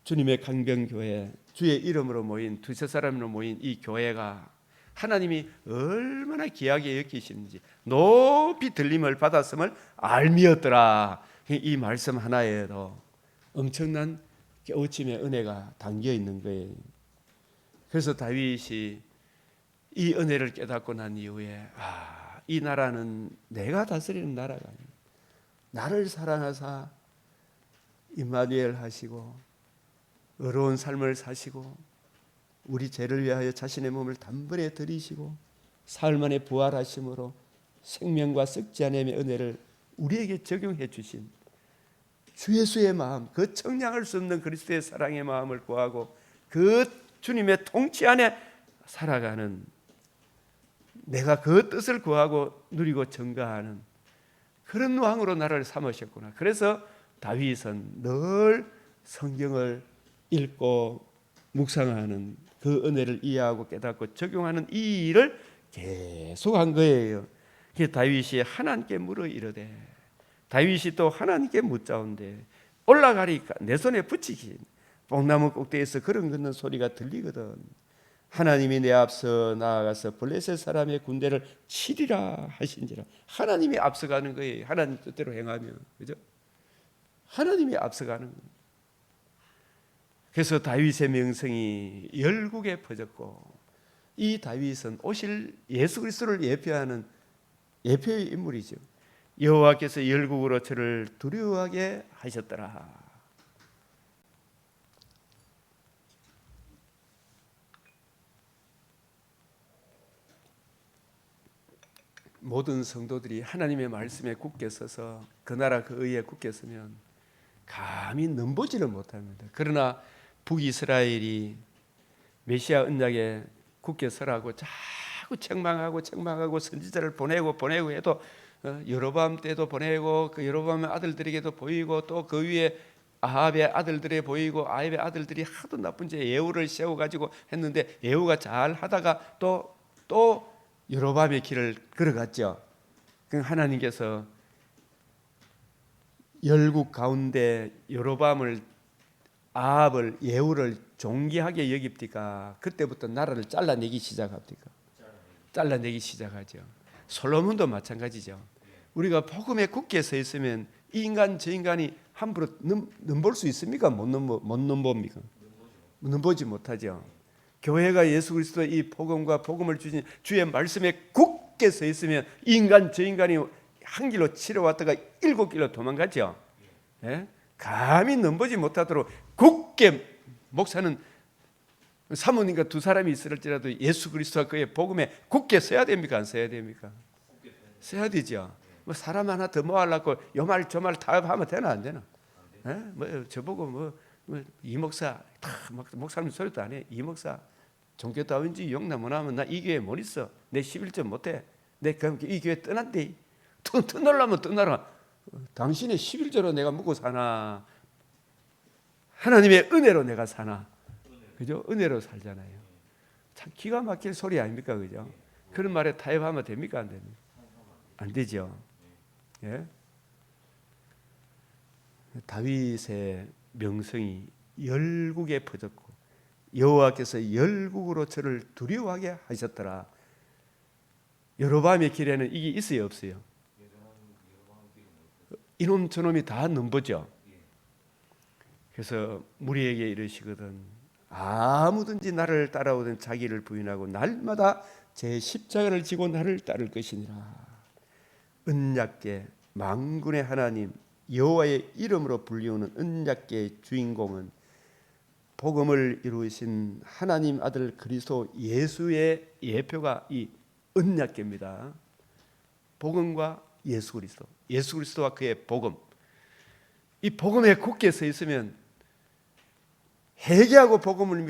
주님의 강병교회 주의 이름으로 모인 두세 사람으로 모인 이 교회가 하나님이 얼마나 귀하게 여기시는지 높이 들림을 받았음을 알미었더라. 이 말씀 하나에도 엄청난 깨우침의 은혜가 담겨 있는 거예요. 그래서 다윗이 이 은혜를 깨닫고 난 이후에 이 나라는 내가 다스리는 나라가 아니에요. 나를 사랑하사 임마누엘 하시고 의로운 삶을 사시고 우리 죄를 위하여 자신의 몸을 단번에 들이시고 사흘 만에 부활하심으로 생명과 썩지 않음의 은혜를 우리에게 적용해 주신 주 예수의 마음, 그 청량할 수 없는 그리스도의 사랑의 마음을 구하고 그 주님의 통치 안에 살아가는, 내가 그 뜻을 구하고 누리고 증가하는 그런 왕으로 나를 삼으셨구나. 그래서 다윗은 늘 성경을 읽고 묵상하는 그 은혜를 이해하고 깨닫고 적용하는 이 일을 계속한 거예요. 그래서 다윗이 하나님께 물어 이르되, 다윗이 또 하나님께 묻자온데 올라가리까 내 손에 붙이신 뽕나무 꼭대기에서 걸음 걷는 소리가 들리거든. 하나님이 내 앞서 나아가서 블레셋 사람의 군대를 치리라 하신지라. 하나님이 앞서가는 거예요. 하나님 뜻대로 행하면, 그죠? 하나님이 앞서가는 거예요. 그래서 다윗의 명성이 열국에 퍼졌고, 이 다윗은 오실 예수 그리스도를 예표하는 예표의 인물이죠. 여호와께서 열국으로 저를 두려워하게 하셨더라. 모든 성도들이 하나님의 말씀에 굳게 서서 그 나라 그 의에 굳게 서면 감히 넘보지를 못합니다. 그러나 북이스라엘이 메시아 언약에 굳게 서라고 자꾸 책망하고 선지자를 보내고 해도 여로보암 때도 보내고 그 여로보암의 아들들에게도 보이고 또 그 위에 아합의 아들들에 보이고 아합의 아들들이 하도 나쁜 죄 예후를 세워가지고 했는데 예후가 잘 하다가 또 여로보암의 길을 걸어갔죠. 그 하나님께서 열국 가운데 여로보암을 아합을 예후를 존귀하게 여깁니까? 그때부터 나라를 잘라내기 시작합니까? 잘라내기 시작하죠. 솔로몬도 마찬가지죠. 우리가 복음에 굳게 서 있으면 이 인간 저 인간이 함부로 넘볼 수 있습니까? 못 넘봅니까? 넘보지 못하죠. 교회가 예수 그리스도의 이 복음을 주신 주의 말씀에 굳게 서 있으면 이 인간 저 인간이 한 길로 치러왔다가 7길로 도망가죠. 예? 감히 넘보지 못하도록 굳게, 목사는 사모님과 두 사람이 있을지라도 예수 그리스도와 그의 복음에 굳게 서야 됩니까? 안 서야 됩니까? 서야 되죠. 뭐 사람 하나 더 모아놓고 요 말 저 말 다 하면 되나 안 되나? 예? 뭐 저보고 이 목사 다 목사님 소리도 안 해. 이 목사 종교다운지 용나 뭐나면 나 이 교회 못 있어. 내 11점 못해. 내 그럼 이 교회 떠난대. 떠나려면 떠나라. 당신의 11조로 내가 먹고 사나? 하나님의 은혜로 내가 사나? 그죠? 은혜로 살잖아요. 참 기가 막힐 소리 아닙니까? 그죠? 그런 말에 타협하면 됩니까? 안 됩니까? 안 되죠. 예? 다윗의 명성이 열국에 퍼졌고 여호와께서 열국으로 저를 두려워하게 하셨더라. 여로보암의 길에는 이게 있어요, 없어요? 이놈 저놈이 다 넘보죠. 그래서 무리에게 이르시거든 아무든지 나를 따라오든 자기를 부인하고 날마다 제 십자가를 지고 나를 따를 것이니라. 언약궤 만군의 하나님 여호와의 이름으로 불리우는 언약궤의 주인공은 복음을 이루신 하나님 아들 그리스도 예수의 예표가 이 언약궤입니다. 복음과 예수 그리스도, 예수 그리스도와 그의 복음, 이 복음에 굳게 서 있으면 회개하고 복음을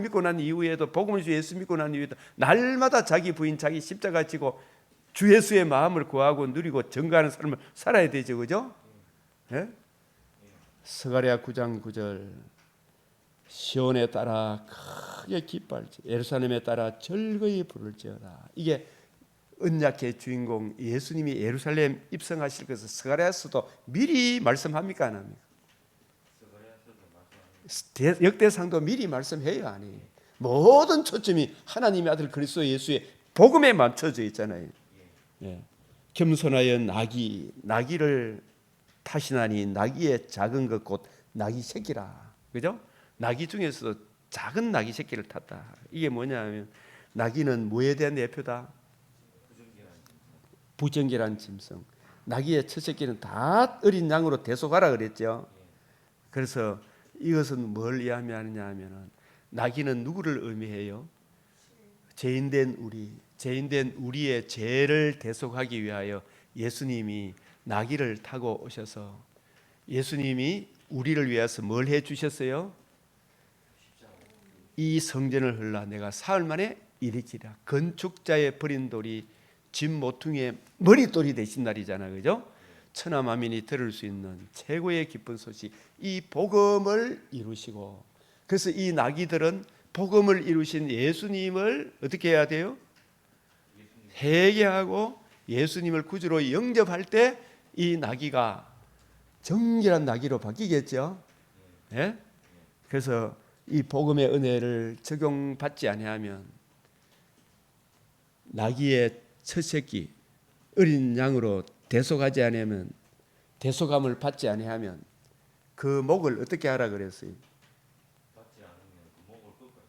믿고 난 이후에도 복음을 주 예수 믿고 난 이후에도 날마다 자기 부인 자기 십자가 지고 주 예수의 마음을 구하고 누리고 증거하는 삶을 살아야 되죠. 그죠? 예? 스가랴 9장 9절 시온에 따라 크게 기뻐할지 예루살렘에 따라 즐거이 부를지어다. 이게 언약의 주인공 예수님이 예루살렘 입성하실 것을 스가랴서도 미리 말씀합니까? 안 합니까? 역대상도 미리 말씀해요? 안 해요? 모든 초점이 하나님의 아들 그리스도 예수의 복음에 맞춰져 있잖아요. 예. 겸손하여 나귀를 타시나니 나귀의 작은 것 곧 나귀 새끼라. 그죠? 나귀 중에서도 작은 나귀 새끼를 탔다. 이게 뭐냐면 나귀는 뭐에 대한 예표다? 부정결한 짐승. 나귀의 첫 새끼는 다 어린 양으로 대속하라 그랬죠. 그래서 이것은 뭘 의미하느냐 하면은 나귀는 누구를 의미해요? 죄인된 우리의 죄를 대속하기 위하여 예수님이 나귀를 타고 오셔서 예수님이 우리를 위해서 뭘 해 주셨어요? 이 성전을 헐라 내가 사흘 만에 일으키라. 건축자의 버린 돌이 집 모퉁이의 머릿돌이 되신 날이잖아요. 그죠? 천하 만민이 들을 수 있는 최고의 기쁜 소식, 이 복음을 이루시고, 그래서 이 나귀들은 복음을 이루신 예수님을 어떻게 해야 돼요? 회개하고 예수님을 구주로 영접할 때 이 나귀가 정결한 나귀로 바뀌겠죠. 예? 그래서 이 복음의 은혜를 적용받지 아니하면, 나귀의 첫 새끼 어린 양으로 대속하지 아니하면, 대속함을 받지 아니하면 그 목을 어떻게 하라 그랬어요?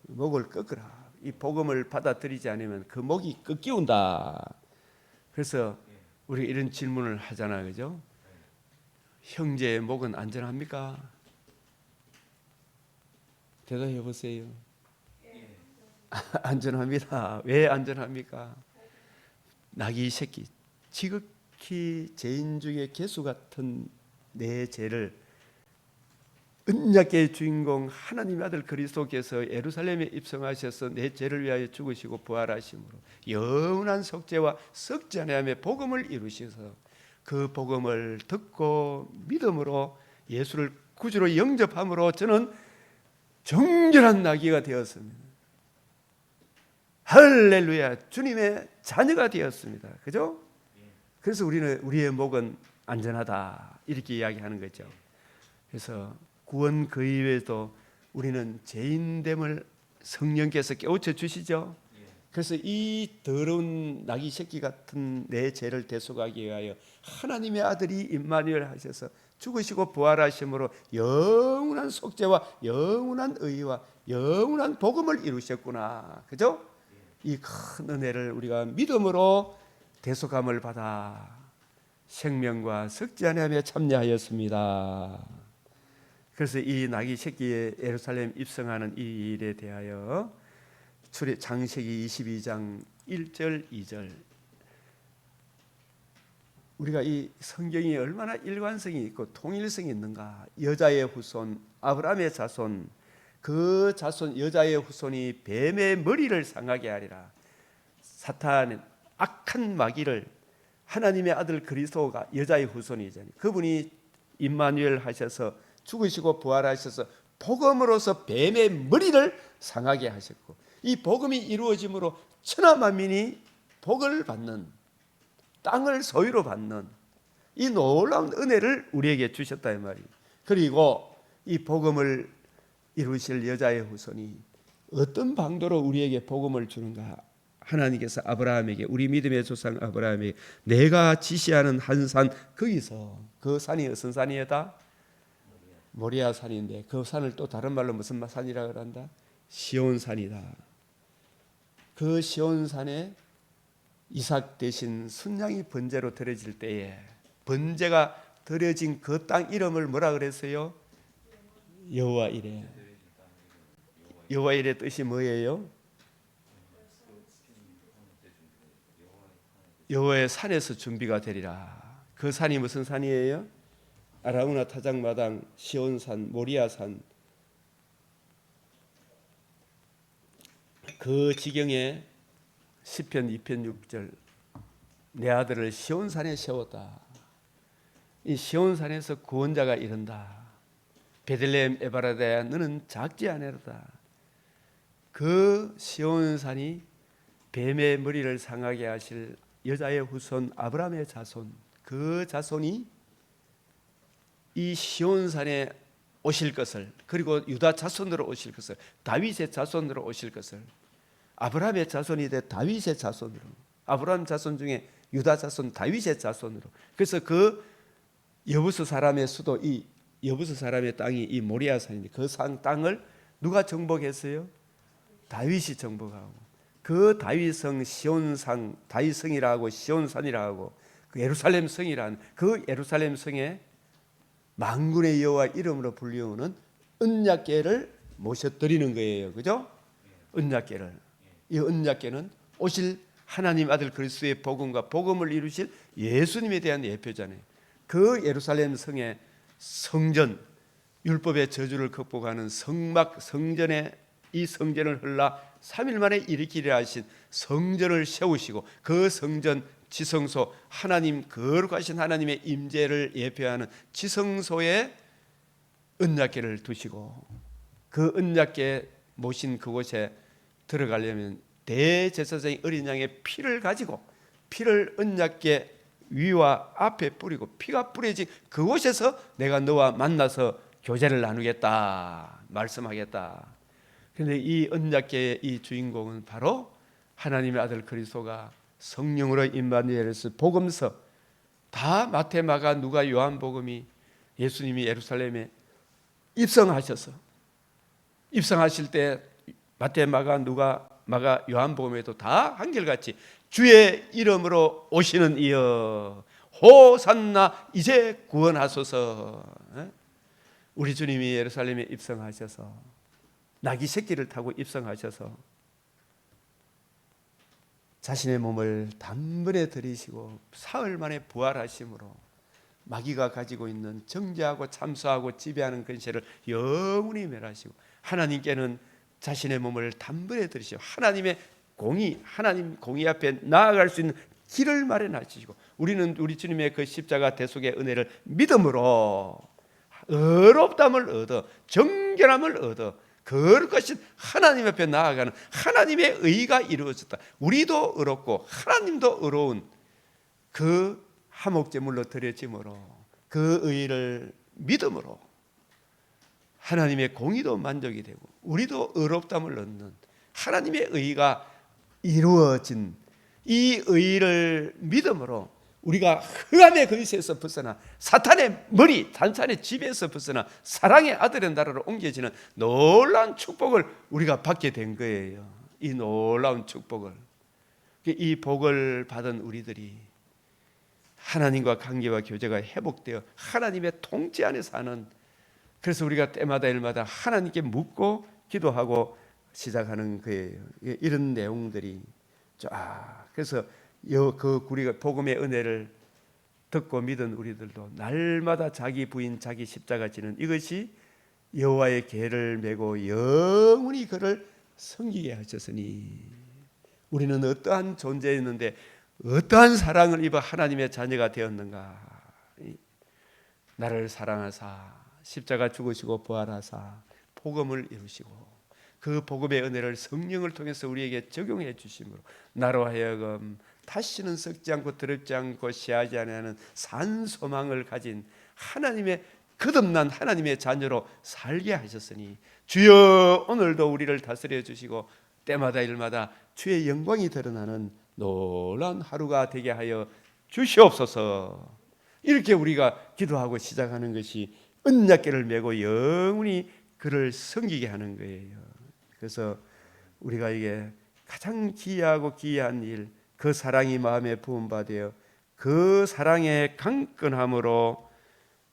목을 꺾으라. 이 복음을 받아들이지 않으면 그 목이 꺾이운다. 그래서 우리 이런 질문을 하잖아요, 그죠? 형제의 목은 안전합니까? 대답해 보세요. 안전합니다. 왜 안전합니까? 나귀 새끼, 지극히 죄인 중에 개수 같은 내 죄를 언약의 주인공 하나님의 아들 그리스도께서 예루살렘에 입성하셔서 내 죄를 위하여 죽으시고 부활하심으로 영원한 속죄와 썩지 아니함의 복음을 이루셔서 그 복음을 듣고 믿음으로 예수를 구주로 영접함으로 저는 정결한 나귀가 되었습니다. 할렐루야, 주님의 자녀가 되었습니다. 그죠? 그래서 우리의 목은 안전하다 이렇게 이야기하는 거죠. 그래서 구원 그 이외에도 우리는 죄인됨을 성령께서 깨우쳐 주시죠. 그래서 이 더러운 나귀 새끼 같은 내 죄를 대속하기 위하여 하나님의 아들이 임마누엘 하셔서 죽으시고 부활하심으로 영원한 속죄와 영원한 의와 영원한 복음을 이루셨구나. 그죠? 이 큰 은혜를 우리가 믿음으로 대속함을 받아 생명과 썩지 아니하며 참여하였습니다. 그래서 이 나귀 새끼의 예루살렘 입성하는 이 일에 대하여 창세기 22장 1절 2절, 우리가 이 성경이 얼마나 일관성이 있고 통일성이 있는가. 여자의 후손 아브라함의 자손, 그 자손 여자의 후손이 뱀의 머리를 상하게 하리라. 사탄의 악한 마귀를 하나님의 아들 그리스도가 여자의 후손이잖아요. 그분이 임마누엘 하셔서 죽으시고 부활하셔서 복음으로서 뱀의 머리를 상하게 하셨고, 이 복음이 이루어짐으로 천하 만민이 복을 받는, 땅을 소유로 받는 이 놀라운 은혜를 우리에게 주셨다 이 말이에요. 그리고 이 복음을 이루실 여자의 후손이 어떤 방도로 우리에게 복음을 주는가. 하나님께서 아브라함에게, 우리 믿음의 조상 아브라함에게 내가 지시하는 한 산, 거기서, 그 산이 무슨 산이었다? 모리아 산인데 그 산을 또 다른 말로 무슨 산이라고 한다? 시온산이다. 그 시온산에 이삭 대신 순양이 번제로 드려질 때에 번제가 드려진 그 땅 이름을 뭐라 그랬어요? 여호와 이레. 여호와 이레 뜻이 뭐예요? 여호와의 산에서 준비가 되리라. 그 산이 무슨 산이에요? 아라우나 타작마당, 시온산, 모리아산. 그 지경에 시편 2편 6절, 내 아들을 시온산에 세웠다. 이 시온산에서 구원자가 이른다. 베들레헴 에바라다야 너는 작지 아니하다. 그 시온산이 뱀의 머리를 상하게 하실 여자의 후손 아브라함의 자손, 그 자손이 이 시온산에 오실 것을, 그리고 유다 자손으로 오실 것을, 다윗의 자손으로 오실 것을, 아브라함의 자손이 돼 다윗의 자손으로, 아브라함 자손 중에 유다 자손 다윗의 자손으로. 그래서 그 여부스 사람의 수도, 이 여부스 사람의 땅이 이 모리아산인데 그 산 땅을 누가 정복했어요? 다윗이 정복하고, 그 다윗성 시온산, 다윗성이라고 시온산이라고 그 예루살렘 성이란 그 예루살렘 성에 만군의 여호와 이름으로 불리우는 언약궤를 모셔드리는 거예요. 그죠? 언약궤를. 이 언약궤는 오실 하나님 아들 그리스도의 복음과 복음을 이루실 예수님에 대한 예표잖아요. 그 예루살렘 성의 성전, 율법의 저주를 극복하는 성막 성전에 이 성전을 헐라 3일 만에 일으키려 하신 성전을 세우시고 그 성전 지성소, 하나님 거룩하신 하나님의 임재를 예표하는 지성소에 언약궤를 두시고 그 언약궤 모신 그곳에 들어가려면 대제사장이 어린 양의 피를 가지고 피를 언약궤 위와 앞에 뿌리고 피가 뿌려진 그곳에서 내가 너와 만나서 교제를 나누겠다 말씀하겠다. 그런데 이 언약궤의 이 주인공은 바로 하나님의 아들 그리스도가 성령으로 임마누엘에서 복음서 다 마태, 마가, 누가, 요한복음이 예수님이 예루살렘에 입성하셔서 입성하실 때 마태, 마가, 누가, 마가, 요한복음에도 다 한결같이 주의 이름으로 오시는 이여 호산나 이제 구원하소서. 우리 주님이 예루살렘에 입성하셔서 나귀 새끼를 타고 입성하셔서 자신의 몸을 단번에 들이시고 사흘 만에 부활하심으로 마귀가 가지고 있는 정죄하고 참소하고 지배하는 근세를 영원히 멸하시고 하나님께는 자신의 몸을 단번에 들이시고 하나님의 공의, 하나님 공의 앞에 나아갈 수 있는 길을 마련하시고 우리는 우리 주님의 그 십자가 대속의 은혜를 믿음으로 의롭다함을 얻어 정결함을 얻어 거룩하신 하나님 앞에 나아가는 하나님의 의가 이루어졌다. 우리도 의롭고 하나님도 의로운 그 화목제물로 드려짐으로 그 의를 믿음으로 하나님의 공의도 만족이 되고 우리도 의롭다함을 얻는 하나님의 의가 이루어진 이 의를 믿음으로 우리가 흑암의 근세에서 벗어나 사탄의 머리 단산의 지배에서 벗어나 사랑의 아들의 나라로 옮겨지는 놀라운 축복을 우리가 받게 된 거예요. 이 놀라운 축복을, 이 복을 받은 우리들이 하나님과 관계와 교제가 회복되어 하나님의 통치 안에 사는, 그래서 우리가 때마다 일마다 하나님께 묻고 기도하고 시작하는 거예요. 이런 내용들이 그래서 그 우리가 복음의 은혜를 듣고 믿은 우리들도 날마다 자기 부인 자기 십자가 지는 이것이 여호와의 계를 메고 영원히 그를 섬기게 하셨으니 우리는 어떠한 존재였는데 어떠한 사랑을 입어 하나님의 자녀가 되었는가. 나를 사랑하사 십자가 죽으시고 부활하사 복음을 이루시고 그 복음의 은혜를 성령을 통해서 우리에게 적용해 주심으로 나로 하여금 다시는 썩지 않고 더럽지 않고 시하지 않는 산 소망을 가진 하나님의 거듭난 하나님의 자녀로 살게 하셨으니 주여 오늘도 우리를 다스려 주시고 때마다 일마다 주의 영광이 드러나는 놀라운 하루가 되게 하여 주시옵소서. 이렇게 우리가 기도하고 시작하는 것이 언약궤를 메고 영원히 그를 섬기게 하는 거예요. 그래서 우리가 이게 가장 귀하고 귀한 일, 그 사랑이 마음에 부음받아 그 사랑의 강건함으로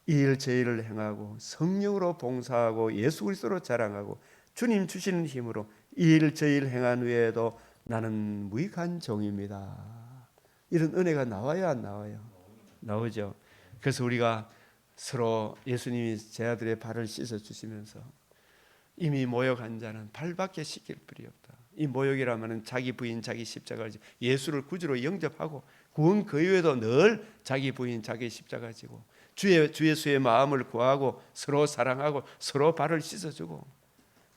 이 일 저 일을 행하고 성령으로 봉사하고 예수 그리스도로 자랑하고 주님 주시는 힘으로 이 일 저 일 행한 후에도 나는 무익한 종입니다. 이런 은혜가 나와야 안 나와요? 나오죠. 그래서 우리가 서로 예수님이 제 아들의 발을 씻어 주시면서 이미 모욕한 자는 발밖에 씻길 뿐이 없다. 이 모욕이라면 자기 부인 자기 십자가를 지고 예수를 구주로 영접하고 구원 그 이외에도 늘 자기 부인 자기 십자가 지고 주 예수의 마음을 구하고 서로 사랑하고 서로 발을 씻어주고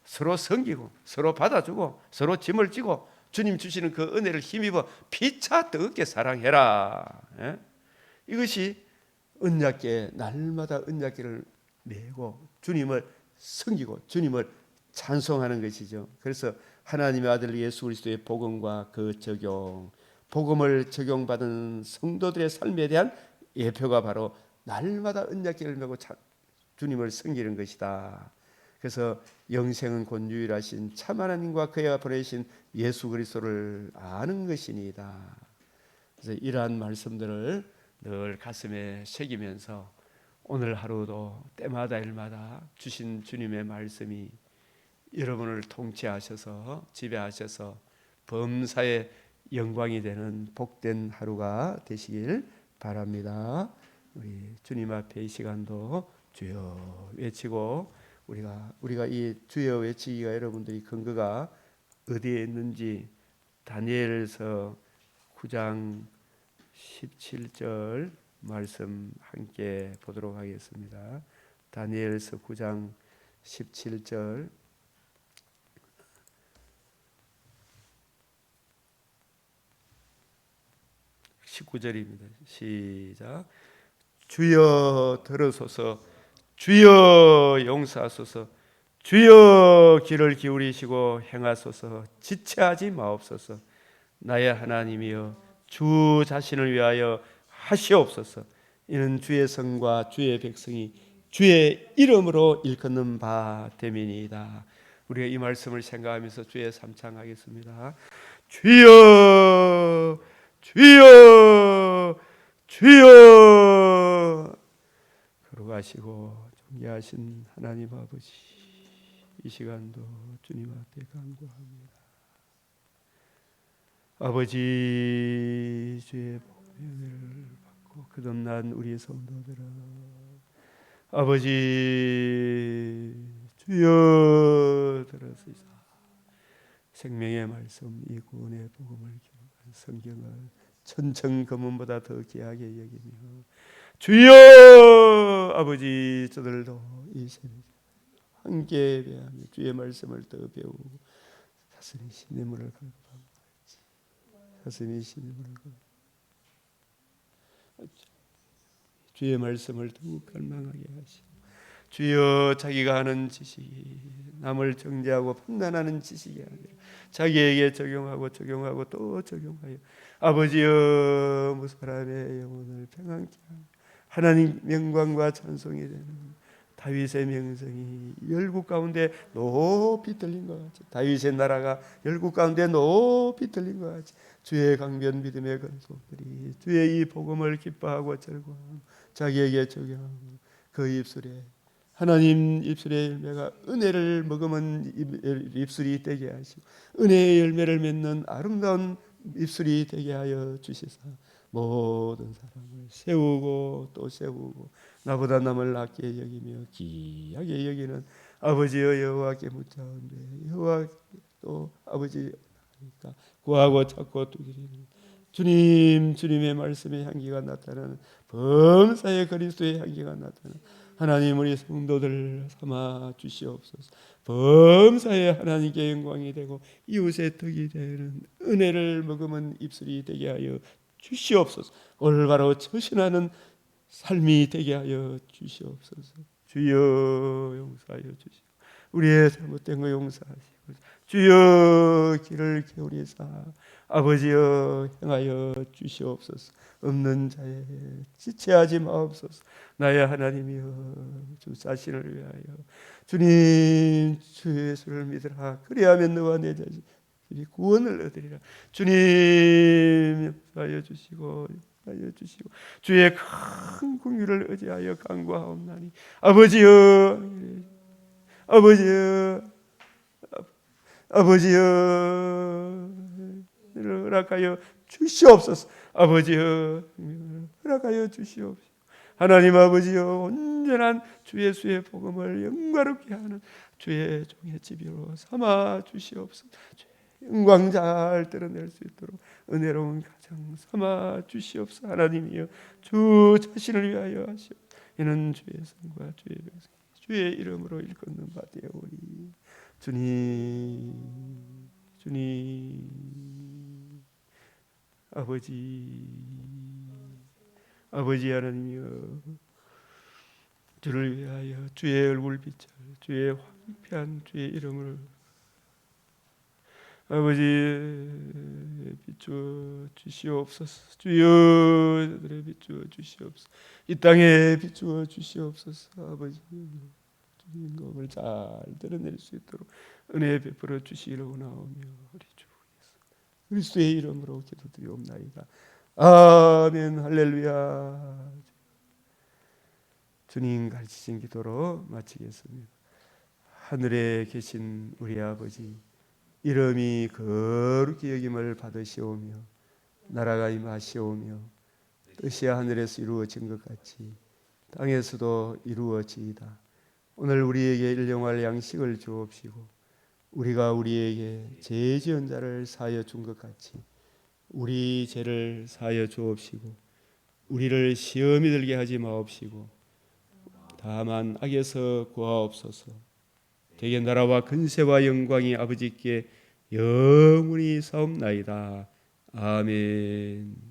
서로 섬기고 서로 받아주고 서로 짐을 지고 주님 주시는 그 은혜를 힘입어 피차 뜨겁게 사랑해라. 이것이 언약궤, 날마다 언약궤를 메고 주님을 섬기고 주님을 찬송하는 것이죠. 그래서 하나님의 아들 예수 그리스도의 복음과 그 적용, 복음을 적용받은 성도들의 삶에 대한 예표가 바로 날마다 언약궤를 메고 주님을 섬기는 것이다. 그래서 영생은 곧 유일하신 참 하나님과 그가 보내신 예수 그리스도를 아는 것이니이다. 그래서 이러한 말씀들을 늘 가슴에 새기면서 오늘 하루도 때마다 일마다 주신 주님의 말씀이 여러분을 통치하셔서 지배하셔서 범사의 영광이 되는 복된 하루가 되시길 바랍니다. 우리 주님 앞에 이 시간도 주여 외치고 우리가 이 주여 외치기가 여러분들이 근거가 어디에 있는지 다니엘서 9장 17절 말씀 함께 보도록 하겠습니다. 다니엘서 9장 17절 19절입니다. 시작. 주여 들으소서, 주여 용서하소서, 주여 귀를 기울이시고 행하소서, 지체하지 마옵소서. 나의 하나님이여 주 자신을 위하여 하시옵소서. 이는 주의 성과 주의 백성이 주의 이름으로 일컫는 바 됨이니이다. 우리가 이 말씀을 생각하면서 주의 삼창하겠습니다. 주여 주여 주여. 걸어가시고 존귀하신 하나님 아버지, 이 시간도 주님 앞에 간구합니다. 아버지, 주의 복을 받고 거듭난 우리 성도들아, 아버지 주여 들으시사 생명의 말씀 이 구원의 복음을 기록한 성경을 천천 금은보다 더 귀하게 여기며 주여 아버지, 저들도 이 새벽에 함께 배하며 주의 말씀을 더 배우고 가슴이 신음을 걸고 가슴이 신음을 걸고 주의 말씀을 더욱 갈망하게 하시고 주여 자기가 하는 지식이 남을 정죄하고 판단하는 지식이 아니라 자기에게 적용하고 또 적용하여 아버지여 무사람의 영혼을 평안케 하며 하나님 영광과 찬송이 되는 다윗의 명성이 열국 가운데 높이 들린 것 같이, 다윗의 나라가 열국 가운데 높이 들린 것 같이 주의 강변 믿음의 권속들이 주의 이 복음을 기뻐하고 즐거워하고 자기에게 적용하고 그 입술에 하나님 입술의 열매가 은혜를 머금은 입술이 되게 하시고 은혜의 열매를 맺는 아름다운 입술이 되게 하여 주시사 모든 사람을 세우고 또 세우고 나보다 남을 낮게 여기며 귀하게 여기는 아버지여 여호와께 묻자온데 여호와 또 아버지 구하고 찾고 두드리는 주님, 주님의 말씀의 향기가 나타나는 범사의 그리스도의 향기가 나타나는 하나님 우리 성도들 삼아 주시옵소서. 범사의 하나님께 영광이 되고 이웃의 덕이 되는 은혜를 머금은 입술이 되게 하여 주시옵소서. 올바로 처신하는 삶이 되게 하여 주시옵소서. 주여 용서하여 주시고 우리의 잘못된 거 용서하시고 주여 길을 기울이사 아버지여 행하여 주시옵소서. 없는 자에 지체하지 마옵소서. 나의 하나님이여 주 자신을 위하여 주님 주 예수를 믿으라. 그리하면 너와 내 자식이 구원을 얻으리라. 주님 하여 주시고 주의 큰 긍휼을 의지하여 간구하옵나니 아버지여 허락하여 주시옵소서. 아버지여 허락하여 주시옵소서. 하나님 아버지여 온전한 주 예수의 복음을 영광롭게 하는 주의 종의 집으로 삼아 주시옵소서. 영광 잘 드러낼 수 있도록 은혜로운 가정 삼아 주시옵소서. 하나님이여 주 자신을 위하여 하시옵소서. 이는 주의 성과 주의 백성 주의 이름으로 일컫는 바 되오니 주님 아버지 하나님이여 주를 위하여 주의 얼굴 빛을 주의 황폐한 주의 이름을 아버지 비추어 주시옵소서. 주여 저들의 비추어 주시옵소서. 이 땅에 비추어 주시옵소서. 아버지 임금을 잘 드러낼 수 있도록 은혜 베풀어 주시기를 원하오며 우리 주 예수 그리스도의 이름으로 기도드리옵나이다. 아멘. 할렐루야. 주님 가르치신 기도로 마치겠습니다. 하늘에 계신 우리 아버지, 이름이 거룩히 여김을 받으시오며 나라가 임하시오며 뜻이 하늘에서 이루어진 것 같이 땅에서도 이루어지이다. 오늘 우리에게 일용할 양식을 주옵시고 우리가 우리에게 죄 지은 자를 사하여 준 것 같이 우리 죄를 사하여 주옵시고 우리를 시험에 들게 하지 마옵시고 다만 악에서 구하옵소서. 대개 나라와 근세와 영광이 아버지께 영원히 사옵나이다. 아멘.